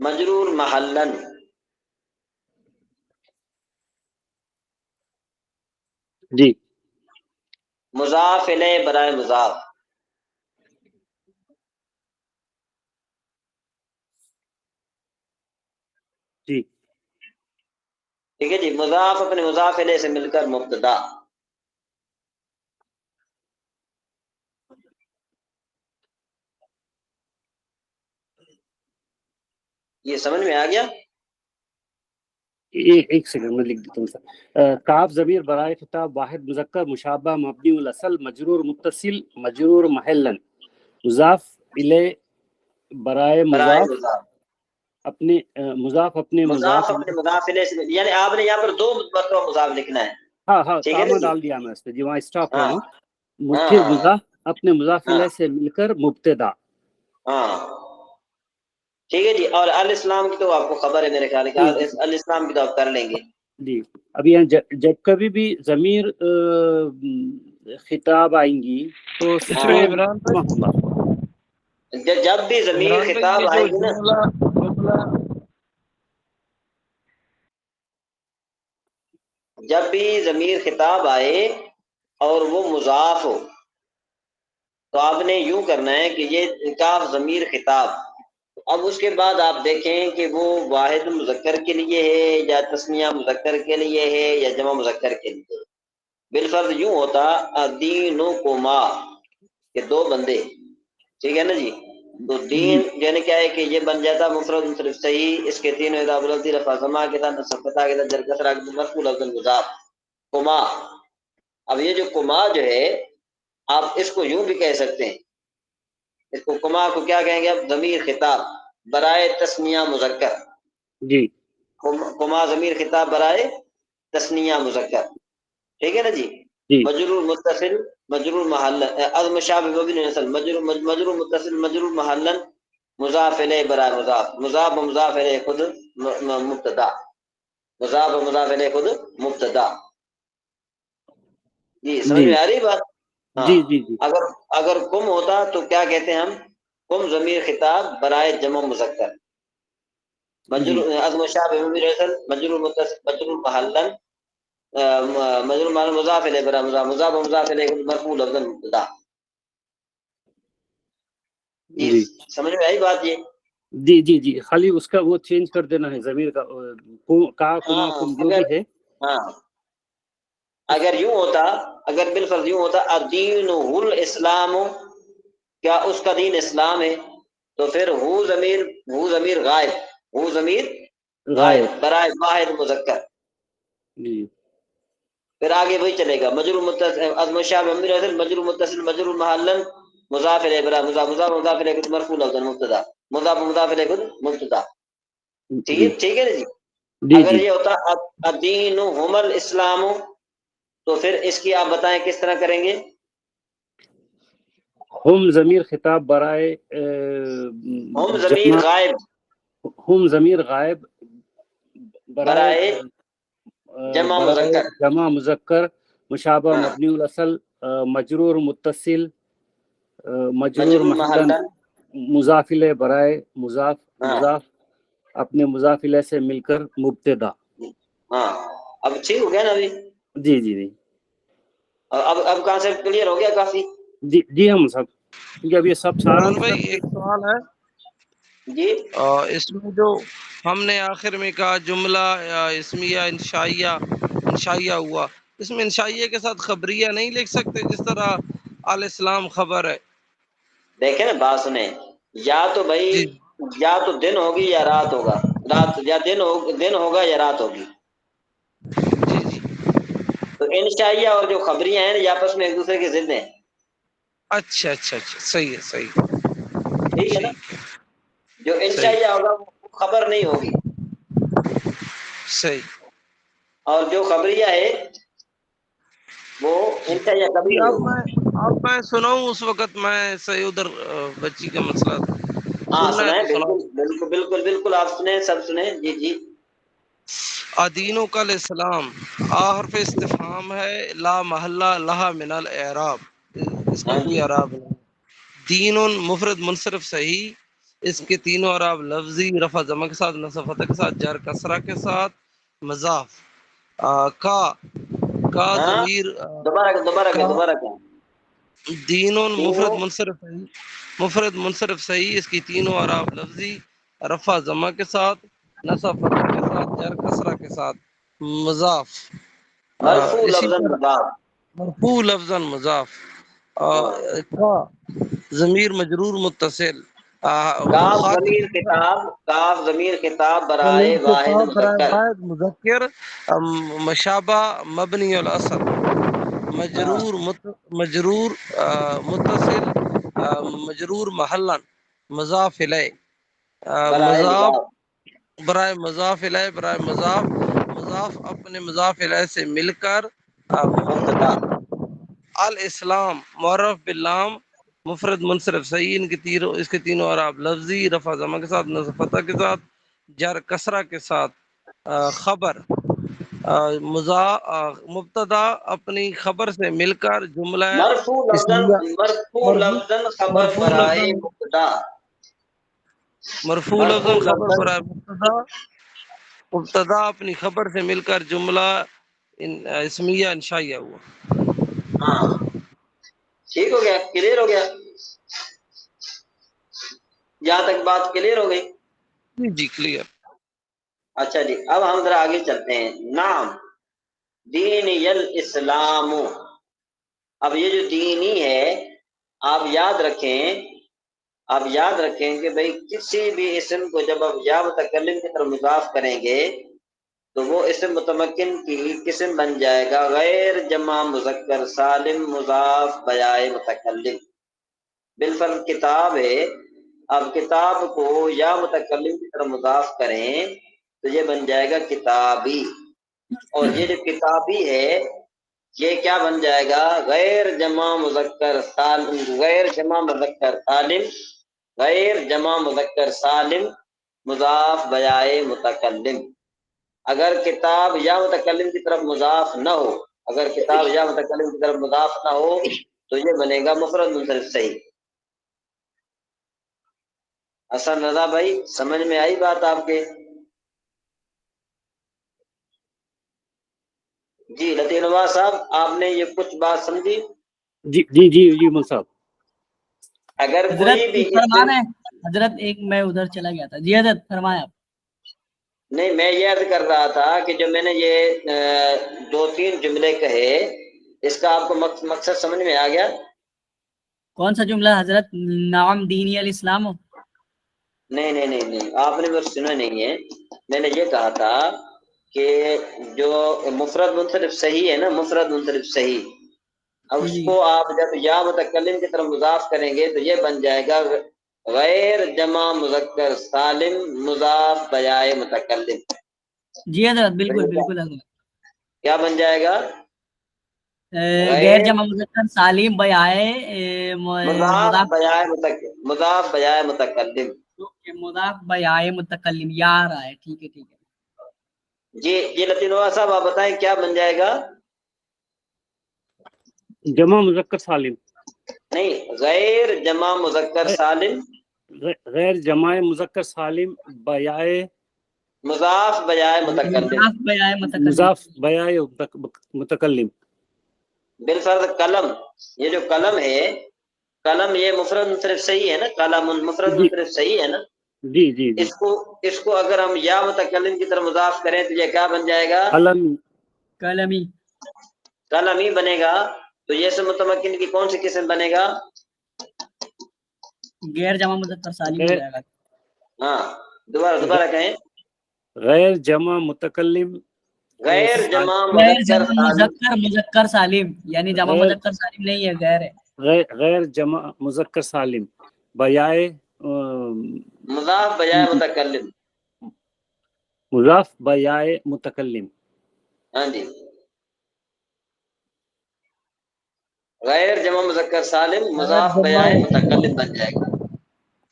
مجرور محلن، جی مضاف الیہ برائے مضاف، جی ٹھیک ہے جی. مضاف اپنے مضاف الیہ سے مل کر مبتدا. یہ سمجھ میں آ گیا؟ ایک سیکنڈ میں لکھ دیتا ہوں سر. کاف ضمیر برائے خطاب واحد مذکر مشابہ مبنی الاصل مجرور متصل مجرور محلن، مضاف الیہ برائے برائے مضاف مضاف، اپنے مضاف اپنے مضاف مضاف اپنے مضاف الیہ سے، یعنی آپ نے یہاں پر 2 مرتبہ مضاف لکھنا ہے، ہاں ہاں ٹھیک ہے نا کامہ جی. ڈال دیا میں اس پہ جی، وہاں اسٹاپ ہوا ہاں نا. ہاں پھر ہاں مضاف اپنے مضاف ہاں الیہ سے مل کر مبتدا. ہاں ٹھیک ہے جی. اور الاسلام کی تو آپ کو خبر ہے میرے خیال ہے کہ جی جی الاسلام کی تو آپ کر لیں گے. جی. اب یہاں جب کبھی بھی ضمیر خطاب آئیں گی تو اس ہاں، میں عمران بھائی، اللہ. جب بھی ضمیر عمران بھائی خطاب یہ آئے جو گی نا، جملہ جب بھی ضمیر خطاب آئے اور وہ مضاف ہو، تو آپ نے یوں کرنا ہے کہ یہ کاف ضمیر خطاب. اب اس کے بعد آپ دیکھیں کہ وہ واحد مذکر کے لیے ہے یا تسنیہ مذکر کے لیے ہے یا جمع مذکر کے لیے. بالفرض یوں ہوتا دینکما کہ 2 بندے، ٹھیک ہے نا جی. تو جی دین یعنی کیا ہے کہ یہ بن جاتا مفرد منصرف صحیح، اس کے 3 اعراب لفظی رفع ضمہ کے ساتھ نصب فتح کے ساتھ جر کسرہ کے ساتھ مرفوع لفظ مضاف کما. اب یہ جو کما جو ہے آپ اس کو یوں بھی کہہ سکتے ہیں، اس کو کما کو کیا کہیں گے؟ اب ضمیر خطاب برائے تسنیہ مذکر، جی کما ضمیر خطاب برائے تسنیہ مذکر، ٹھیک ہے نا جی. جی مجرور متصل مجرور محل المشابہ مبنی اصل مجرور متصل مجرور محلن مضاف الیہ برائے مضاف مضاف و مضاف الیہ خود مبتدا مضاف و مضاف الیہ خود مبتدا. جی سمجھ جی میں آ رہی بات؟ ہاں. جی جی جی اگر کم ہوتا تو کیا کہتے ہیں ہم؟ کم ضمیر خطاب برائے جمع مذکر جی مجرور المشابہ مبنی اصل مجرور متصل مجرور محلن مجرور محل مضاف الیہ برائے مضاف مضاف و مضاف الیہ خود مرفوع لفظا مبتدا. جی جی سمجھ میں آئی بات یہ؟ جی جی جی خالی اس کا وہ چینج کر دینا ہے ضمیر کا کا کما ہاں کم جو بھی ہے. ہاں اگر یوں ہوتا، اگر بالفرض یوں ہوتا الدین الاسلام، کیا اس کا دین اسلام ہے، تو پھر ہو ضمیر غائب، ہو ضمیر غائب غائب. برائے واحد مذکر. جی پھر آگے وہی چلے گا مجرور متصل المشابہ مجرور متصل مجرور محلن مضاف الیہ برائے مضاف مضاف مضاف الیہ خود مرفوع لفظا مبتدا مضاف مضاف الیہ خود مبتدا. جی ٹھیک ہے نا جی. جی اگر جی یہ ہوتا الدین ہم الاسلام، تو پھر اس کی آپ بتائیں کس طرح کریں گے؟ ہم ضمیر خطاب برائے ہم ضمیر جمع غائب ہم ضمیر غائب برائے برائے جمع برائے مذکر. جمع مذکر مشابہ ہاں مبنی الاصل مجرور متصل مجرور مجرور محلن محلن. مضاف الیہ برائے مضاف ہاں مضاف اپنے مضاف الیہ سے مل کر مبتدا. ہاں اب ٹھیک ہو گیا نا ابھی؟ جی جی جی اب کہاں سے کلیئر ہو گیا کافی؟ جی جی ہم سب کیونکہ اب یہ سب سارا مولانا بھائی ایک سوال ہے، جی اس میں جو ہم نے آخر میں کہا جملہ اسمیہ انشائیہ ہوا، اس میں انشائیہ کے ساتھ خبریہ نہیں لکھ سکتے جس طرح الاسلام خبر ہے؟ دیکھیں نا بات سنیں، یا تو بھائی جی یا تو دن ہوگی یا رات ہوگا، رات یا دن ہوگا یا رات ہوگی. جی جی تو انشائیہ اور جو خبریاں ہیں یہ آپس میں ایک دوسرے کے ضد ہیں. اچھا اچھا اچھا صحیح ہے صحیح ٹھیک ہے نا؟ ٹھیک جو صحیح انشائیہ ہوگا وہ خبر نہیں ہوگی، صحیح. اور جو خبریہ ہے وہ انشائیہ کبھی جی نہیں اب ہوگی. میں سناؤں، اس وقت میں صحیح ادھر بچی کا مسئلہ تھا، ہاں سننا ہے سنائیں، تو سناؤ. بالکل بالکل بالکل بالکل آپ سنیں، سب سنیں. جی جی ادینوں کا الاسلام حرف استفہام ہے، لا محلہ لہا من الاعراب، اس کا ہاں کوئی جی اعراب نہیں. دین مفرد منصرف صحیح، اس کے تینوں اعراب لفظی، رفع ضمہ کے ساتھ، نصب فتح کے ساتھ، جر کسرہ کے ساتھ، مضاف کا ہاں ضمیر دوبارہ کہیں. دین تینوں مفرد منصرف صحیح، اس کی تینوں اعراب لفظی، رفع ضمہ کے ساتھ، نصب فتح کے ساتھ، جر کسرہ کے ساتھ، مضاف مرفوع اسی لفظاً طرح مضاف. مرفوع لفظا مضاف ہاں. کا ضمیر مجرور متصل کاف ضمیر خطاب برائے واحد مذکر. واحد مذکر مشابہ مبنی الاصل ہاں مجرور متصل مجرور محلا مضاف الیہ برائے مضاف مضاف. برائے مضاف الیہ برائے مضاف اپنے مضاف الیہ سے مل کر مبتدا. الاسلام معرف باللام مفرد منصرف صحیح، اس کے تینوں اعراب لفظی، رفع ضمہ کے ساتھ، نصب فتح کے ساتھ، جر کسرہ کے ساتھ، خبر مبتدا اپنی خبر سے مل کر جملہ اسمیہ مرفوع لفظاً خبر مرفوع برائے لفظ مبتدا. مرفوع مرفوع لفظ خبر لفظاً برائے مبتدا اپنی خبر سے مل کر جملہ اسمیہ انشائیہ ہوا. ہاں ٹھیک ہو گیا، کلیئر ہو گیا، یہاں تک بات کلیئر ہو گئی. جی جی کلیئر. اچھا جی اب ہم ذرا آگے چلتے ہیں. نام دین الاسلام، اب یہ جو دینی ہے آپ یاد رکھیں کہ بھئی کسی بھی اسم کو جب آپ یا متکلم کی طرف مضاف کریں گے تو وہ اسم متمکن کی قسم بن جائے گا غیر جمع مذکر سالم مضاف بجائے متکلم. بالفرض کتاب ہے، اب کتاب کو یا متکلم کی طرف مضاف کریں تو یہ بن جائے گا کتابی. اور یہ جو کتابی ہے یہ کیا بن جائے گا؟ غیر جمع مذکر سالم، غیر جمع مذکر سالم، غیر جمع مذکر سالم مضاف بجائے متکلم۔ اگر کتاب یا متکلم کی طرف مضاف نہ ہو، اگر کتاب یا متکلم کی طرف مضاف نہ ہو تو یہ بنے گا مفرد منصرف صحیح۔ حسن رضا بھائی سمجھ میں آئی بات آپ کے؟ جی لطیف نواز صاحب آپ نے یہ کچھ بات سمجھی؟ جی جی جی جی مول صاحب۔ اگر حضرت کوئی بھی فرمان ہے حضرت، ایک میں ادھر چلا گیا تھا، جی حضرت فرمائیں آپ۔ نہیں، میں یہ عرض کر رہا تھا کہ جو میں نے یہ 2-3 جملے کہے اس کا آپ کو مقصد سمجھ میں آ گیا؟ کون سا جملہ حضرت؟ نعم دینی الاسلام؟ نہیں نہیں نہیں نہیں، آپ نے مجھے سنا نہیں ہے۔ میں نے یہ کہا تھا کہ جو مفرد منصرف صحیح ہے نا، مفرد منصرف صحیح، اب اس جی کو آپ جب یا متکلم کی طرف مضاف کریں گے تو یہ بن جائے گا غیر جمع مذکر سالم مضاف بجائے متکلم۔ جی حضرت، بالکل بالکل حضرت۔ کیا بن جائے گا؟ غیر جمع مذکر سالم بجائے مضاف بجائے متکلم، مضاف بجائے متکلم۔ مضاف بجائے متکلم، یا آ رہا ہے، ٹھیک ہے ٹھیک ہے۔ جی جی لطیف نواز صاحب آپ بتائیں کیا بن جائے گا؟ جمع مذکر سالم، نہیں، غیر جمع مذکر سالم غیر جمع مذکر سالم بجائے مضاف بجائے متکلم۔ مضاف بجائے متکلم۔ مضاف بجائے متکلم۔ بالفرض قلم، یہ جو قلم ہے، قلم یہ مفرد منصرف صحیح ہے نا، قلم مفرد جی منصرف صحیح ہے نا۔ جی جی جی اس کو اگر ہم یا متکلم کی طرف مضاف کریں تو یہ کیا بن جائے گا؟ قلم۔ قلمی۔ قلم ہی بنے گا۔ تو یہ سے متمکن کی کون سی قسم بنے گا؟ غیر جمع مذکر سالم ہو جائے گا۔ ہاں دوبارہ کہیں۔ غیر جمع متکلم، غیر جمع غیر مذکر جمع سالم، مذکر سالم، یعنی جمع غیر مذکر سالم نہیں ہے، غیر ہے۔ غیر جمع مذکر سالم بجائے مضاف بجائے متکلم۔ مضاف بجائے متکلم۔ ہاں جی، غیر جمع مذکر سالم مضاف بجائے متکلم بن جائے گا۔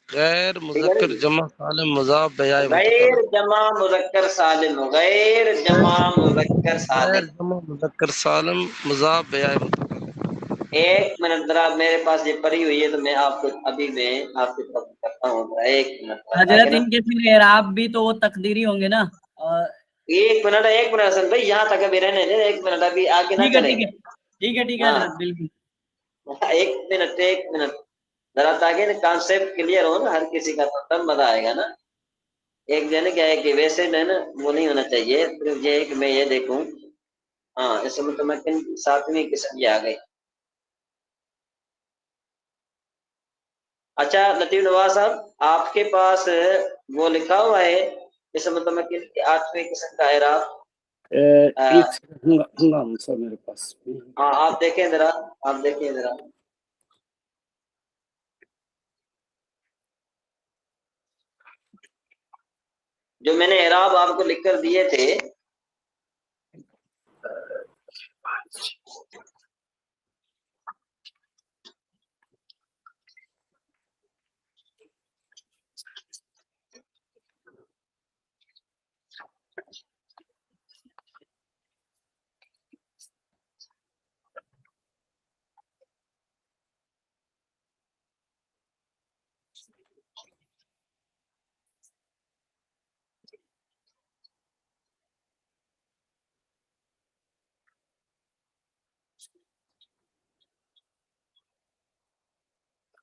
غیر مذکر جمع سالم مضاف بجائے غیر متکلم۔ جمع مذکر سالم، غیر جمع مذکر غیر سالم۔ جمع مذکر سالم مضاف بجائے متکلم۔ ایک منٹ ذرا، میرے پاس یہ پڑی ہوئی ہے تو میں آپ کو ابھی میں آپ کی طرف کرتا ہوں، ایک منٹ حضرت تاکہ نا، ان کے پھر اعراب بھی تو وہ تقدیری ہوں گے نا۔ ایک منٹ حسن بھائی، یہاں تک ابھی رہنے دیں، ایک منٹ ابھی آگے نہ ٹھیک ہے چلیں۔ ٹھیک ہے ٹھیک ہے ٹھیک ہے ہاں حضرت، بالکل۔ ایک منٹ ذرا، تاکہ نا کانسیپٹ کلیئر ہو نا، ہر کسی کا تب مزہ آئے گا نا۔ ایک جو ہے نا کیا ہے کہ ویسے جو ہے نا وہ نہیں ہونا چاہیے، صرف یہ ہے کہ میں یہ دیکھوں، ہاں اس میں متمکن 7ویں قسم یہ آ گئی۔ اچھا لطیف نواز صاحب، آپ کے پاس وہ لکھا ہوا ہے اس متمکن کی 8ویں قسم کا اعراب؟ ایک ہنگام سر میرے پاس۔ ہاں آپ دیکھیں ذرا، آپ دیکھیں ذرا، جو میں نے اعراب آپ کو لکھ کر دیے تھے،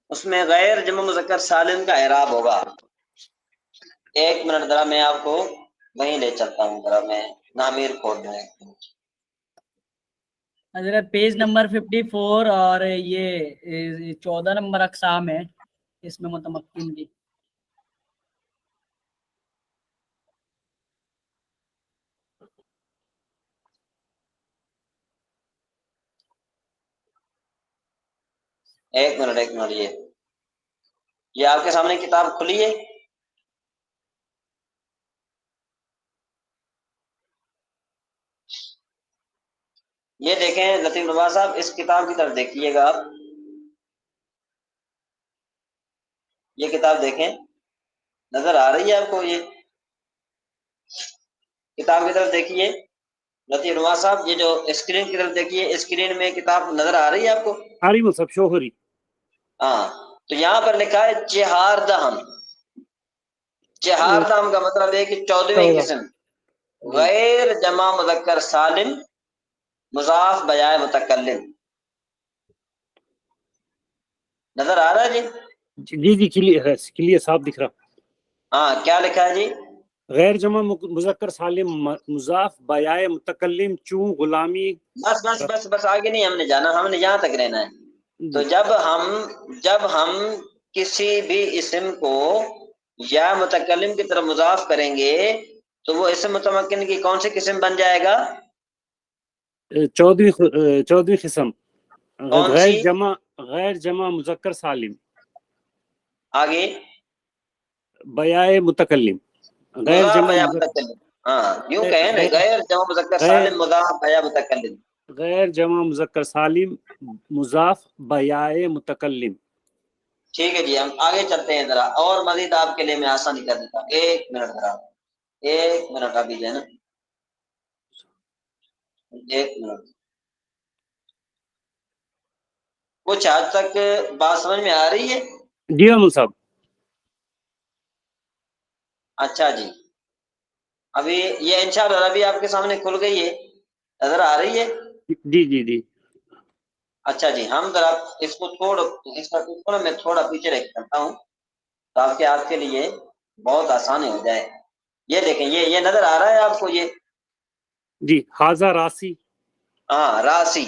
اس میں غیر جمع مذکر سالم کا اعراب ہوگا۔ ایک منٹ ذرا میں آپ کو وہیں لے چلتا ہوں، ذرا میں نامیر کھول دوں۔ حضرت پیج نمبر 54 اور یہ 14 نمبر اقسام ہے اس میں متمکن کی۔ ایک منٹ یہ آپ کے سامنے کتاب کھلی ہے؟ یہ دیکھیں لطیف نواز صاحب، اس کتاب کی طرف دیکھیے گا آپ، یہ کتاب دیکھیں، نظر آ رہی ہے آپ کو؟ یہ کتاب کی طرف دیکھیے لطیف نواز صاحب، یہ جو اسکرین کی طرف دیکھیے، اسکرین میں کتاب نظر آ رہی ہے آپ کو؟ آری مصحف شوہری. ہاں، تو یہاں پر لکھا ہے چہار دہم. چہار دہم کا مطلب ہے کہ 14ویں قسم، غیر جمع مذکر سالم مضاف بجائے متکلم. نظر آ رہا ہے جی؟ جی جی کلیئر صاف دکھ رہا. ہاں، کیا لکھا ہے جی؟ غیر جمع مذکر سالم مضاف بیائے متکلم چوں غلامی. بس بس بس بس آگے نہیں ہم نے جانا، ہم نے یہاں تک رہنا ہے. تو جب ہم کسی بھی اسم کو یا متکلم کی طرف مضاف کریں گے تو وہ اسم متمکن کی کون سی قسم بن جائے گا؟ 14ویں قسم کون سی؟ غیر جمع مذکر سالم آگے بیائے متکلم. غیر مضاف جمع یا متکلم. ہاں، یوں کہیں نا، غیر جمع مذکر سالم مضاف یا متکلم. غیر جمع مذکر سالم مضاف بیائے متکلم. ٹھیک ہے جی، ہم آگے چلتے ہیں ذرا، اور مزید آپ کے لیے میں آسانی کر دیتا ہوں. ایک منٹ ذرا، ایک منٹ ابھی جو ہے نا، ایک منٹ. کچھ حد تک بات سمجھ میں آ رہی ہے؟ جی امن صاحب. اچھا جی، ابھی یہ انشاءاللہ ابھی آپ کے سامنے کھل گئی ہے، نظر آ رہی ہے؟ جی جی جی. اچھا جی، ہم ذرا اس کو تھوڑا میں تھوڑا پیچھے رکھ کرتا ہوں تاکہ آپ کے لیے بہت آسانی ہو جائے. یہ دیکھیں، یہ نظر آ رہا ہے آپ کو؟ یہ جی حاضہ راسی. ہاں، راسی.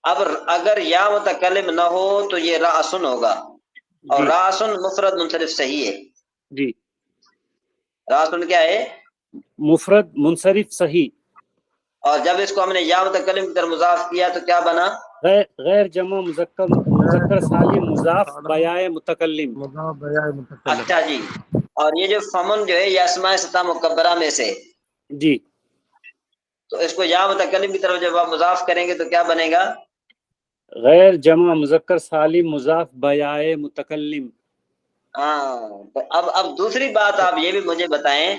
اب اگر یا متکلم نہ ہو تو یہ راسن ہوگا، اور جی راسن مفرد منصرف صحیح ہے. جی راسن کیا ہے؟ مفرد منصرف صحیح. اور جب اس کو ہم نے یا متکلم کی طرف مضاف کیا تو کیا بنا؟ غیر جمع مذکر سالم مضاف بیائے متکلم. مضاف بیائے متکلم. اچھا جی، اور یہ جو فمن جو ہے یہ اسماء ستہ مکبرہ میں سے، جی تو اس کو یا متکلم کی طرف جب آپ مضاف کریں گے تو کیا بنے گا؟ غیر جمع مذکر سالم مضاف بیائے متکلم. ہاں، تو اب دوسری بات آپ یہ بھی مجھے بتائیں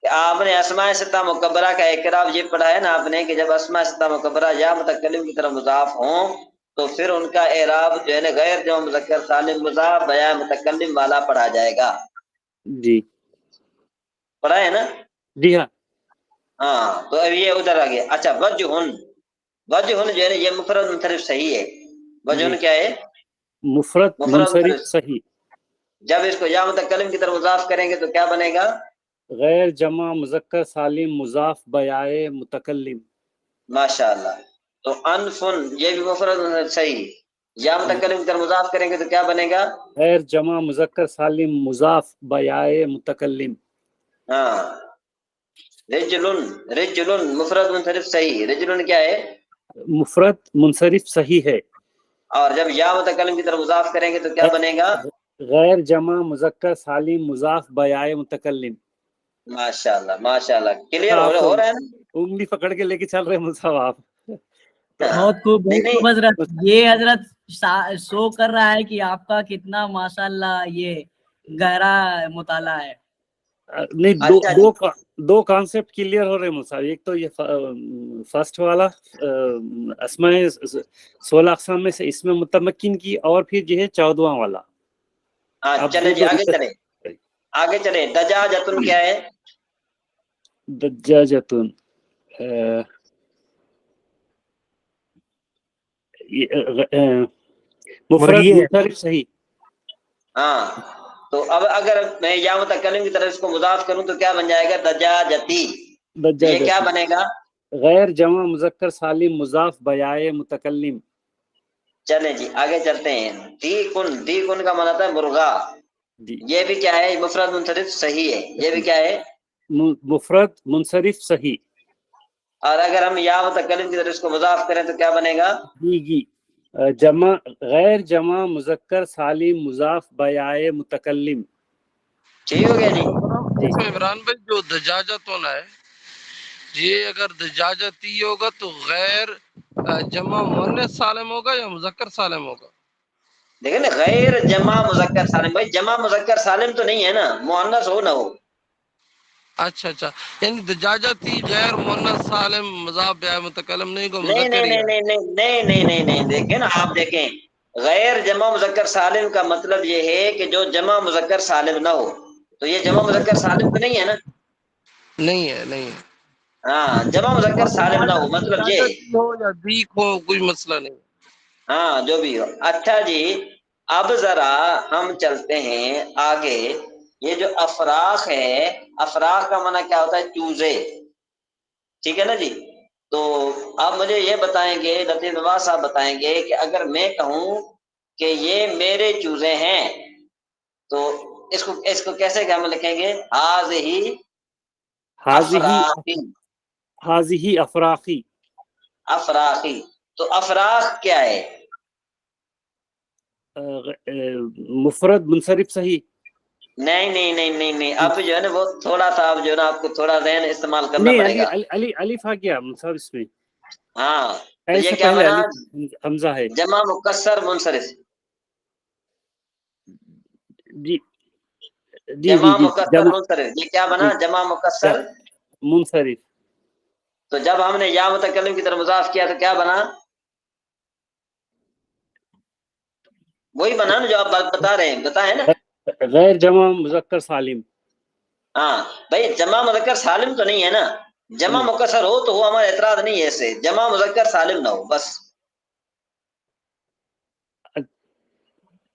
کہ آپ نے اسماء ستہ مکبرہ کا اعراب یہ پڑھا ہے نا آپ نے، کہ جب اسماء ستہ مکبرہ یا متکلم کی طرف مضاف ہوں تو پھر ان کا اعراب جو ہے نا غیر جمع مذکر سالم مضاف بیائے متکلم والا پڑھا جائے گا. جی پڑھا ہے نا؟ جی ہاں. ہاں، تو اب یہ ادھر آ گیا. اچھا، وجہن جو ہے نا یہ مفرد منصرف صحیح ہے. وجہن جی کیا ہے؟ مفرد مفرد منصرف منصرف. صحیح. جب اس کو یا متکلم کی طرف مضاف کریں گے تو کیا بنے گا؟ غیر جمع مذکر سالم مضاف بیائے متکلم. ماشاء اللہ. تو انفن یہ بھی مفرد منصرف صحیح، یا متکلم کی طرف مضاف کریں گے تو کیا بنے گا؟ غیر جمع مذکر سالم مضاف بیائے متکلم. ہاں. رجلن مفرد منصرف صحیح. رجلن کیا ہے؟ مفرد منصرف صحیح ہے. اور جب یا متکلم کی طرف مضاف کریں گے تو کیا بنے گا؟ غیر جمع مذکر سالم مضاف بیائے متکلم. ماشاء اللہ ماشاء اللہ، کلیئر آپ تو ہو رہا ہے نا؟ انگلی پکڑ کے لے کے چل رہے مصحف آپ. بہت خوب نہیں بہت خوب نہیں، حضرت. یہ حضرت شو کر رہا ہے کہ آپ کا کتنا ماشاءاللہ یہ گہرا مطالعہ ہے. نہیں، اچھا جی، دو کانسیپٹ کلیئر ہو رہے ہیں مصحف. ایک تو یہ فرسٹ والا اسماء 16 اقسام میں سے اسم متمکن کی، اور پھر جو ہے 14واں والا. ہاں اب چلے وہ جی، دو آگے چلے. دجاجتن کیا ہے؟ دجاجتن مفرد منصرف صحیح. ہاں، تو اب اگر میں یا متکلم کی طرف اس کو مضاف کروں تو کیا بن جائے گا؟ دجاجتی. یہ کیا دجاجتی بنے گا؟ غیر جمع مذکر سالم مضاف بیائے متکلم. چلیں جی آگے چلتے ہیں. دیکن کا معنی ہے مرغا. جی یہ بھی کیا ہے؟ مفرد منصرف صحیح ہے. یہ بھی کیا ہے؟ مفرد منصرف صحیح. اور اگر ہم یا متکلم کی طرف اس کو مضاف کریں تو کیا بنے گا؟ جی جمع غیر جمع مذکر سالم مضاف بیائے متکلم. ٹھیک ہو گیا جی؟ جی عمران بھائی جو دجاجتن ہے یہ اگر دجاجتی ہوگا تو غیر جمع مؤنث سالم ہوگا یا مذکر سالم ہوگا؟ دیکھیں نا، غیر جمع مذکر سالم، بھائی جمع مذکر سالم تو نہیں ہے نا، مؤنث ہو نہ ہو. اچھا اچھا، یعنی دجاجتی غیر مؤنث سالم مضاف بہ متکلم نہیں کو نہیں مذکر نہیں ہی نہیں ہے. نہیں نہیں نہیں نہیں نہیں نہیں، دیکھیں نا آپ دیکھیں، غیر جمع مذکر سالم کا مطلب یہ ہے کہ جو جمع مذکر سالم نہ ہو، تو یہ جمع مذکر سالم تو نہیں ہے نا. نہیں ہے نہیں ہے. ہاں، جمع مذکر اور سالم نہ ہو مطلب یہ ہے. دجاجتی ہو یا دیک ہو کوئی مسئلہ نہیں. ہاں جو بھی ہو. اچھا جی، اب ذرا ہم چلتے ہیں آگے. یہ جو افراخ ہے، افراخ کا معنی کیا ہوتا ہے؟ چوزے. ٹھیک ہے نا جی. تو آپ مجھے یہ بتائیں گے، لطیف نواز صاحب بتائیں گے کہ اگر میں کہوں کہ یہ میرے چوزے ہیں، تو اس کو کیسے کیا ہم لکھیں گے؟ ہی حاضی افراخی. حاضی افراخی. افراخی. تو افراخ کیا ہے؟ مفرد منصرف صحیح. نہیں نہیں نہیں نہیں نہیں، آپ جو ہے نا وہ تھوڑا سا، آپ جو ہے نا آپ کو تھوڑا ذہن استعمال کرنا نہیں، پڑے گا. الف آ گیا مصحف اس میں، ہاں، تو یہ ایسے کیا پہلے بنا؟ الف حمزہ ہے. جمع مکسر منصرف. جی جی جی جمع جی مکسر جمع. منصرف، یہ کیا بنا؟ جی جمع مکسر. منصرف. تو جب ہم نے یا متکلم کی طرف مضاف کیا تو کیا بنا؟ وہی بنا نا جو آپ بات بتا رہے ہیں، بتائیں نا. غیر جمع مذکر سالم. ہاں بھائی، جمع مذکر سالم تو نہیں ہے نا. جمع مکسر ہو تو وہ ہمارا اعتراض نہیں ہے، اسے جمع مذکر سالم نہ ہو بس.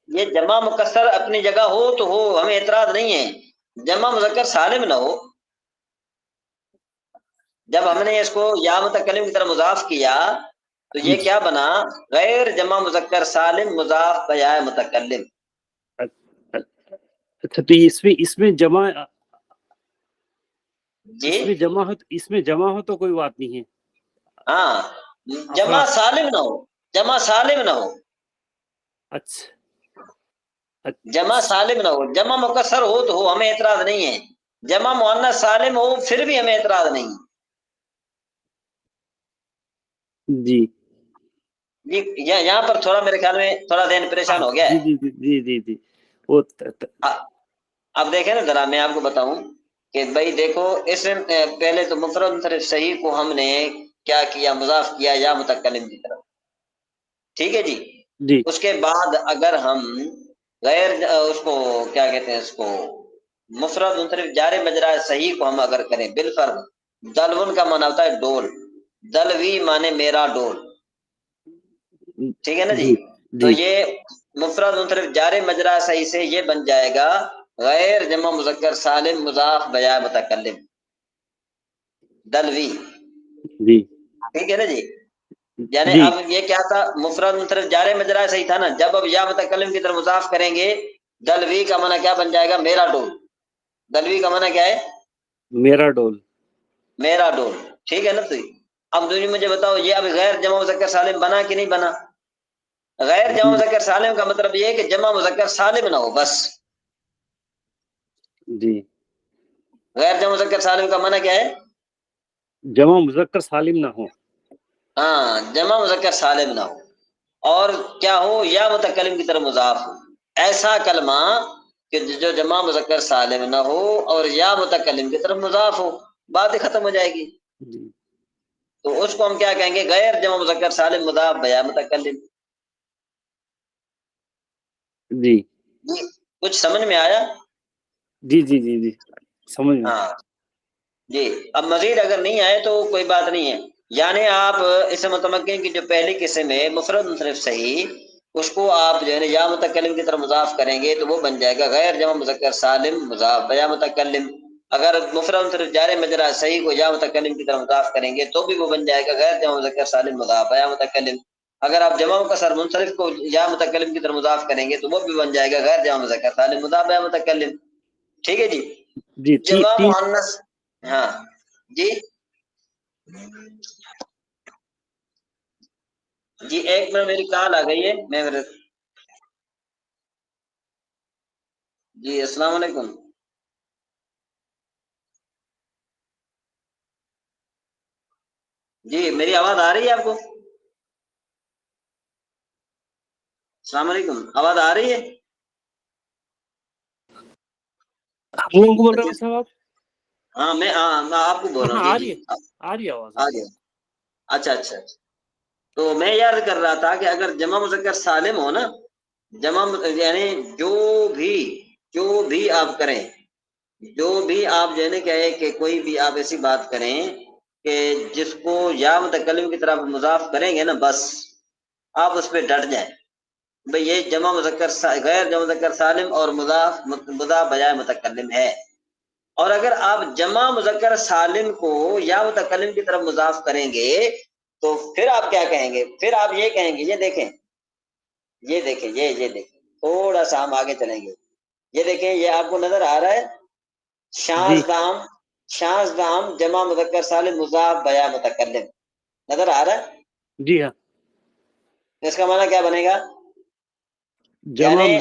یہ جمع مکسر اپنی جگہ ہو تو ہو، ہمیں اعتراض نہیں ہے. جمع مذکر سالم نہ ہو. جب ہم نے اس کو یا متکلم کی طرف مضاف کیا تو یہ کیا بنا؟ غیر جمع مذکر سالم مضاف بیا متکلم. اچھا، تو اس میں جمع، جی اس میں جمع ہو تو کوئی بات نہیں ہے. ہاں، جمع افراد. سالم نہ ہو، جمع سالم نہ ہو. اچھا جمع سالم نہ ہو، جمع مکسر ہو تو ہو، ہمیں اعتراض نہیں ہے. جمع مؤنث سالم ہو پھر بھی ہمیں اعتراض نہیں. جی جی یہاں پر تھوڑا میرے خیال میں تھوڑا ذہن پریشان ہو گیا جی ہے. جی جی جی جی جی وہ اب دیکھیں نا ذرا، میں آپ کو بتاؤں کہ بھائی دیکھو، اس پہلے تو مفرد منصرف صحیح کو ہم نے کیا کیا؟ مضاف کیا یا متکلم کی طرف. ٹھیک ہے جی. جی اس کے بعد اگر ہم غیر اس کو کیا کہتے ہیں، اس کو مفرد منصرف جار مجرا صحیح کو ہم اگر کریں بالفرض، دلون کا معنی ہوتا ہے ڈول، دلوی مانے میرا ڈول. ٹھیک ہے نا جی. تو جی یہ مفرد منصرف جار مجرا صحیح سے یہ بن جائے گا غیر جمع مذکر سالم مضاف بیا متکلم، دلوی. جی ٹھیک ہے نا جی. یعنی جی اب یہ کیا تھا؟ مفرد منصرف جار مجرا صحیح تھا نا. جب اب یا متکلم کی طرف مضاف کریں گے، دلوی کا معنی کیا بن جائے گا؟ میرا ڈول. دلوی کا معنی کیا ہے؟ میرا ڈول. میرا ڈول. ٹھیک ہے نا. تو اب مجھے بتاؤ، یہ اب غیر جمع مذکر سالم بنا کہ نہیں بنا؟ غیر جمع مذکر سالم کا مطلب یہ ہے کہ جمع مذکر سالم نہ ہو بس. جی غیر جمع مذکر سالم کا معنی کیا ہے؟ جمع مذکر سالم نہ ہو. ہاں، جمع مذکر سالم نہ ہو، اور کیا ہو؟ یا متکلم کی طرف مضاف ہو. ایسا کلمہ کہ جو جمع مذکر سالم نہ ہو اور یا متکلم کی طرف مضاف ہو، بات ہی ختم ہو جائے گی. جی تو اس کو ہم کیا کہیں گے؟ غیر جمع مذکر سالم مضاف بیا متکلم. جی جی کچھ سمجھ میں آیا؟ جی جی جی جی سمجھ میں. ہاں جی. اب مزید اگر نہیں آئے تو کوئی بات نہیں ہے. یعنی آپ اسے متمکن کی جو پہلی قسم ہے مفرد منصرف صحیح، اس کو آپ جو ہے نا یا متکلم کی طرف مضاف کریں گے تو وہ بن جائے گا غیر جمع مذکر سالم مضاف بیا متکلم. اگر مفرد منصرف جار مجرا صحیح کو یا متکلم کی طرف مضاف کریں گے تو بھی وہ بن جائے گا غیر جمع مذکر سالم مضاف بیا متکلم. اگر آپ جمع مکسر منصرف کو یا متکلم کی طرف مضاف کریں گے تو وہ بھی بن جائے گا غیر جمع مذکر سالم مضاف بیا متکلم. ٹھیک ہے جی. جی جمع تین. مؤنث. ہاں جی جی ایک منٹ، میری کال آ گئی ہے. جی السلام علیکم. جی میری آواز آ رہی ہے آپ کو؟ السلام علیکم، آواز آ رہی ہے؟ ہم لوگوں کو بول رہے ہیں صاحب آپ؟ ہاں میں آپ کو بول رہا ہوں. ہاں جی آ رہی ہے آواز. آ گیا. اچھا اچھا. تو میں یاد کر رہا تھا کہ اگر جمع مذکر سالم ہو نا، جمع یعنی جو بھی آپ کریں، جو بھی آپ جو ہے نا کہے کہ کوئی بھی آپ ایسی بات کریں کہ جس کو یا متکلم کی طرف مضاف کریں گے نا، بس آپ اس پہ ڈٹ جائیں بھئی یہ جمع مذکر غیر جمع مذکر سالم اور مضاف بجائے متکلم ہے. اور اگر آپ جمع مذکر سالم کو یا متکلم کی طرف مضاف کریں گے تو پھر آپ کیا کہیں گے؟ پھر آپ یہ کہیں گے، یہ دیکھیں تھوڑا سا ہم آگے چلیں گے. یہ دیکھیں، یہ آپ کو نظر آ رہا ہے شاذ دام جمع مذکر سالم مضاف بیا متکلم نظر آ رہا ہے؟ جی ہاں. اس کا معنی کیا بنے گا؟ جمع یعنی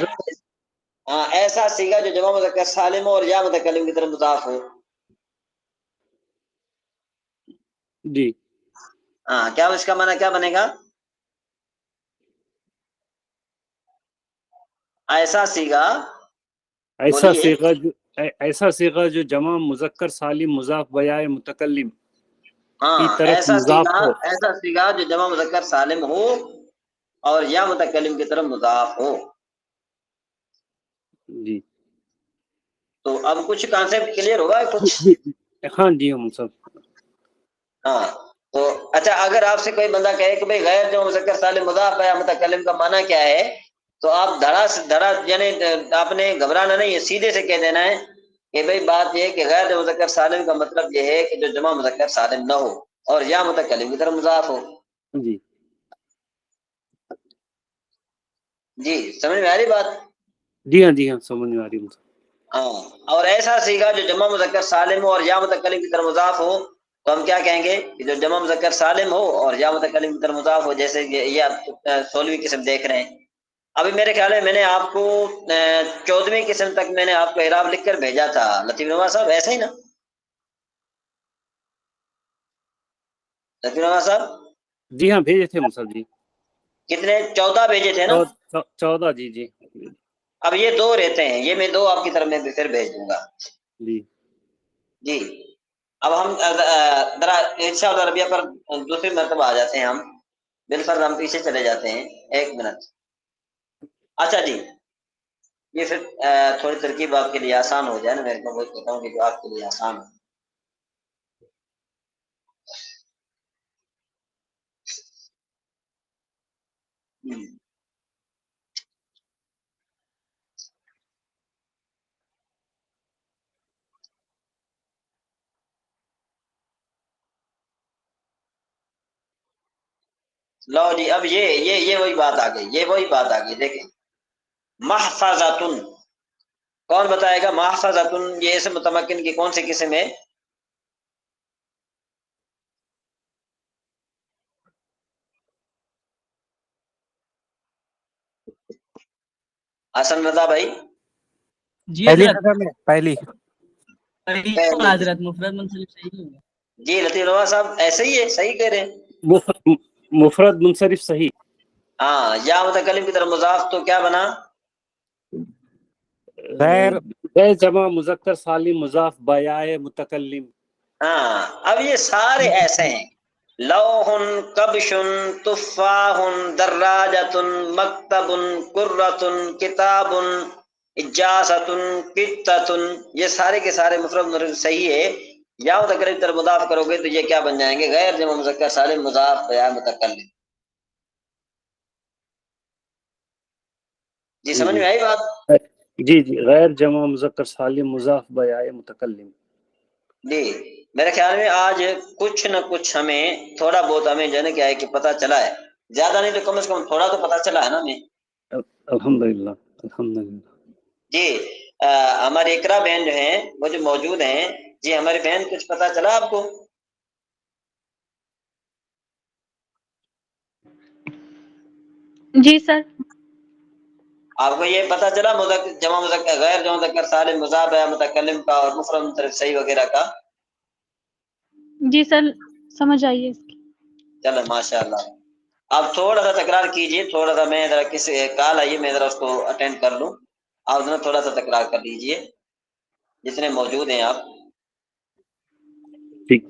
ایسا سیگا جو جمع مذکر سالم ہو اور یا متکلم کی طرف مضاف ہو. جی ہاں، کیا اس کا معنی کیا بنے گا؟ ایسا سیگا ایسا صیغہ جو جمع مذکر سالم مضاف بیائے متکلم کی ہاں، طرف مضاف ہو. ایسا سیگا جو جمع مذکر سالم ہو اور یا متکلم کی طرف مضاف ہو. جی تو اب کچھ کانسیپٹ کلیئر ہوگا کچھ؟ ہاں جی ہم سب. ہاں تو اچھا، اگر آپ سے کوئی بندہ کہے کہ بھئی غیر جمع مذکر سالم مضاف بیا متکلم کا معنی کیا ہے، تو آپ دھڑا یعنی آپ نے گھبرانا نہیں ہے، سیدھے سے کہہ دینا ہے کہ بھئی بات یہ ہے کہ غیر جمع مذکر سالم کا مطلب یہ ہے کہ جو جمع مذکر سالم نہ ہو اور یا متکلم کی طرف مضاف ہو. جی جی سمجھ میں آ رہی بات؟ جی ہاں سمجھ میں آ رہی ہے. ہاں، اور ایسا سیگا جو جمع مذکر سالم ہو اور یا متکلم کی طرف مضاف ہو تو ہم کیا کہیں گے کہ جو جمع مذکر سالم ہو اور یا متکلم کی طرف مضاف ہو. جیسے یہ آپ 16ویں قسم دیکھ رہے ہیں. ابھی میرے خیال میں نے آپ کو 14ویں قسم تک میں نے آپ کو اعراب لکھ کر بھیجا تھا لطیف نواز صاحب، ایسا ہی نا لطیف نواز صاحب؟ جی ہاں بھیجے تھے مصعب جی. کتنے؟ 14 بھیجے تھے نا؟ 14 جی. اب یہ 2 رہتے ہیں، یہ میں 2 آپ کی طرف میں پھر بھیج دوں گا. جی اب ہم ذرا انشاءاللہ ربیہ پر دوسری مرتبہ آ جاتے ہیں. ہم بالفرض ہم پیچھے چلے جاتے ہیں 1 منٹ. اچھا جی، یہ پھر تھوڑی ترکیب آپ کے لیے آسان ہو جائے نا، میں وہ کہتا ہوں کہ جو آپ کے لیے آسان ہو. لو جی، اب یہ وہی بات آ گئی. دیکھیں محفظتن، کون بتائے گا محفظتن یہ اسم متمکن کی کون سی قسم ہے؟ حسن رضا بھائی؟ جی پہلی حضرت. قسم ہے، پہلی. حضرت مفرد منصرف صحیح نہیں ہے. جی لطیف نواز صاحب ایسے ہی ہے، صحیح کہہ رہے ہیں. مفرد منصرف صحیح. ہاں، یا متکلم کی طرف مضاف تو کیا بنا؟ غیر جمع مذکر سالم مضاف بیائے متکلم. ہاں، اب یہ سارے ایسے ہیں. لوح، کبش، تفاح، دراجۃ، مکتب، قرۃ، کتاب، اجازۃ، قطۃ، یہ سارے کے سارے مفرد صحیح ہے. یا متکلم کی طرف مضاف کرو گے تو یہ کیا بن جائیں گے؟ غیر جمع مذکر سالم مضاف بیائے متکلم. جی سمجھ میں آئی بات؟ جی غیر جمع مذکر سالم مضاف بیائے متکلم. جی میرے خیال میں آج کچھ نہ کچھ ہمیں تھوڑا بہت ہمیں جو ہے نا کیا ہے کہ پتہ چلا ہے. زیادہ نہیں تو کم از کم تھوڑا تو پتہ چلا ہے نا ہمیں. الحمدللہ. جی ہماری اقرا بہن جو ہیں وہ جو موجود ہیں، جی ہماری بہن کچھ پتہ چلا آپ کو؟ جی سر. آپ کو یہ پتہ چلا جمع مذکر غیر جمع مذکر سالم مضاف بیائے متکلم کا اور مفرد منصرف صحیح وغیرہ کا؟ جی سر سمجھ آئیے اس کی. چلو ماشاء اللہ. آپ تھوڑا سا تکرار کیجیے، تھوڑا سا میں ذرا کس کال آئیے، میں ذرا اس کو اٹینڈ کر لوں. آپ ذرا تھوڑا سا تکرار کر لیجیے جتنے موجود ہیں آپ. ٹھیک.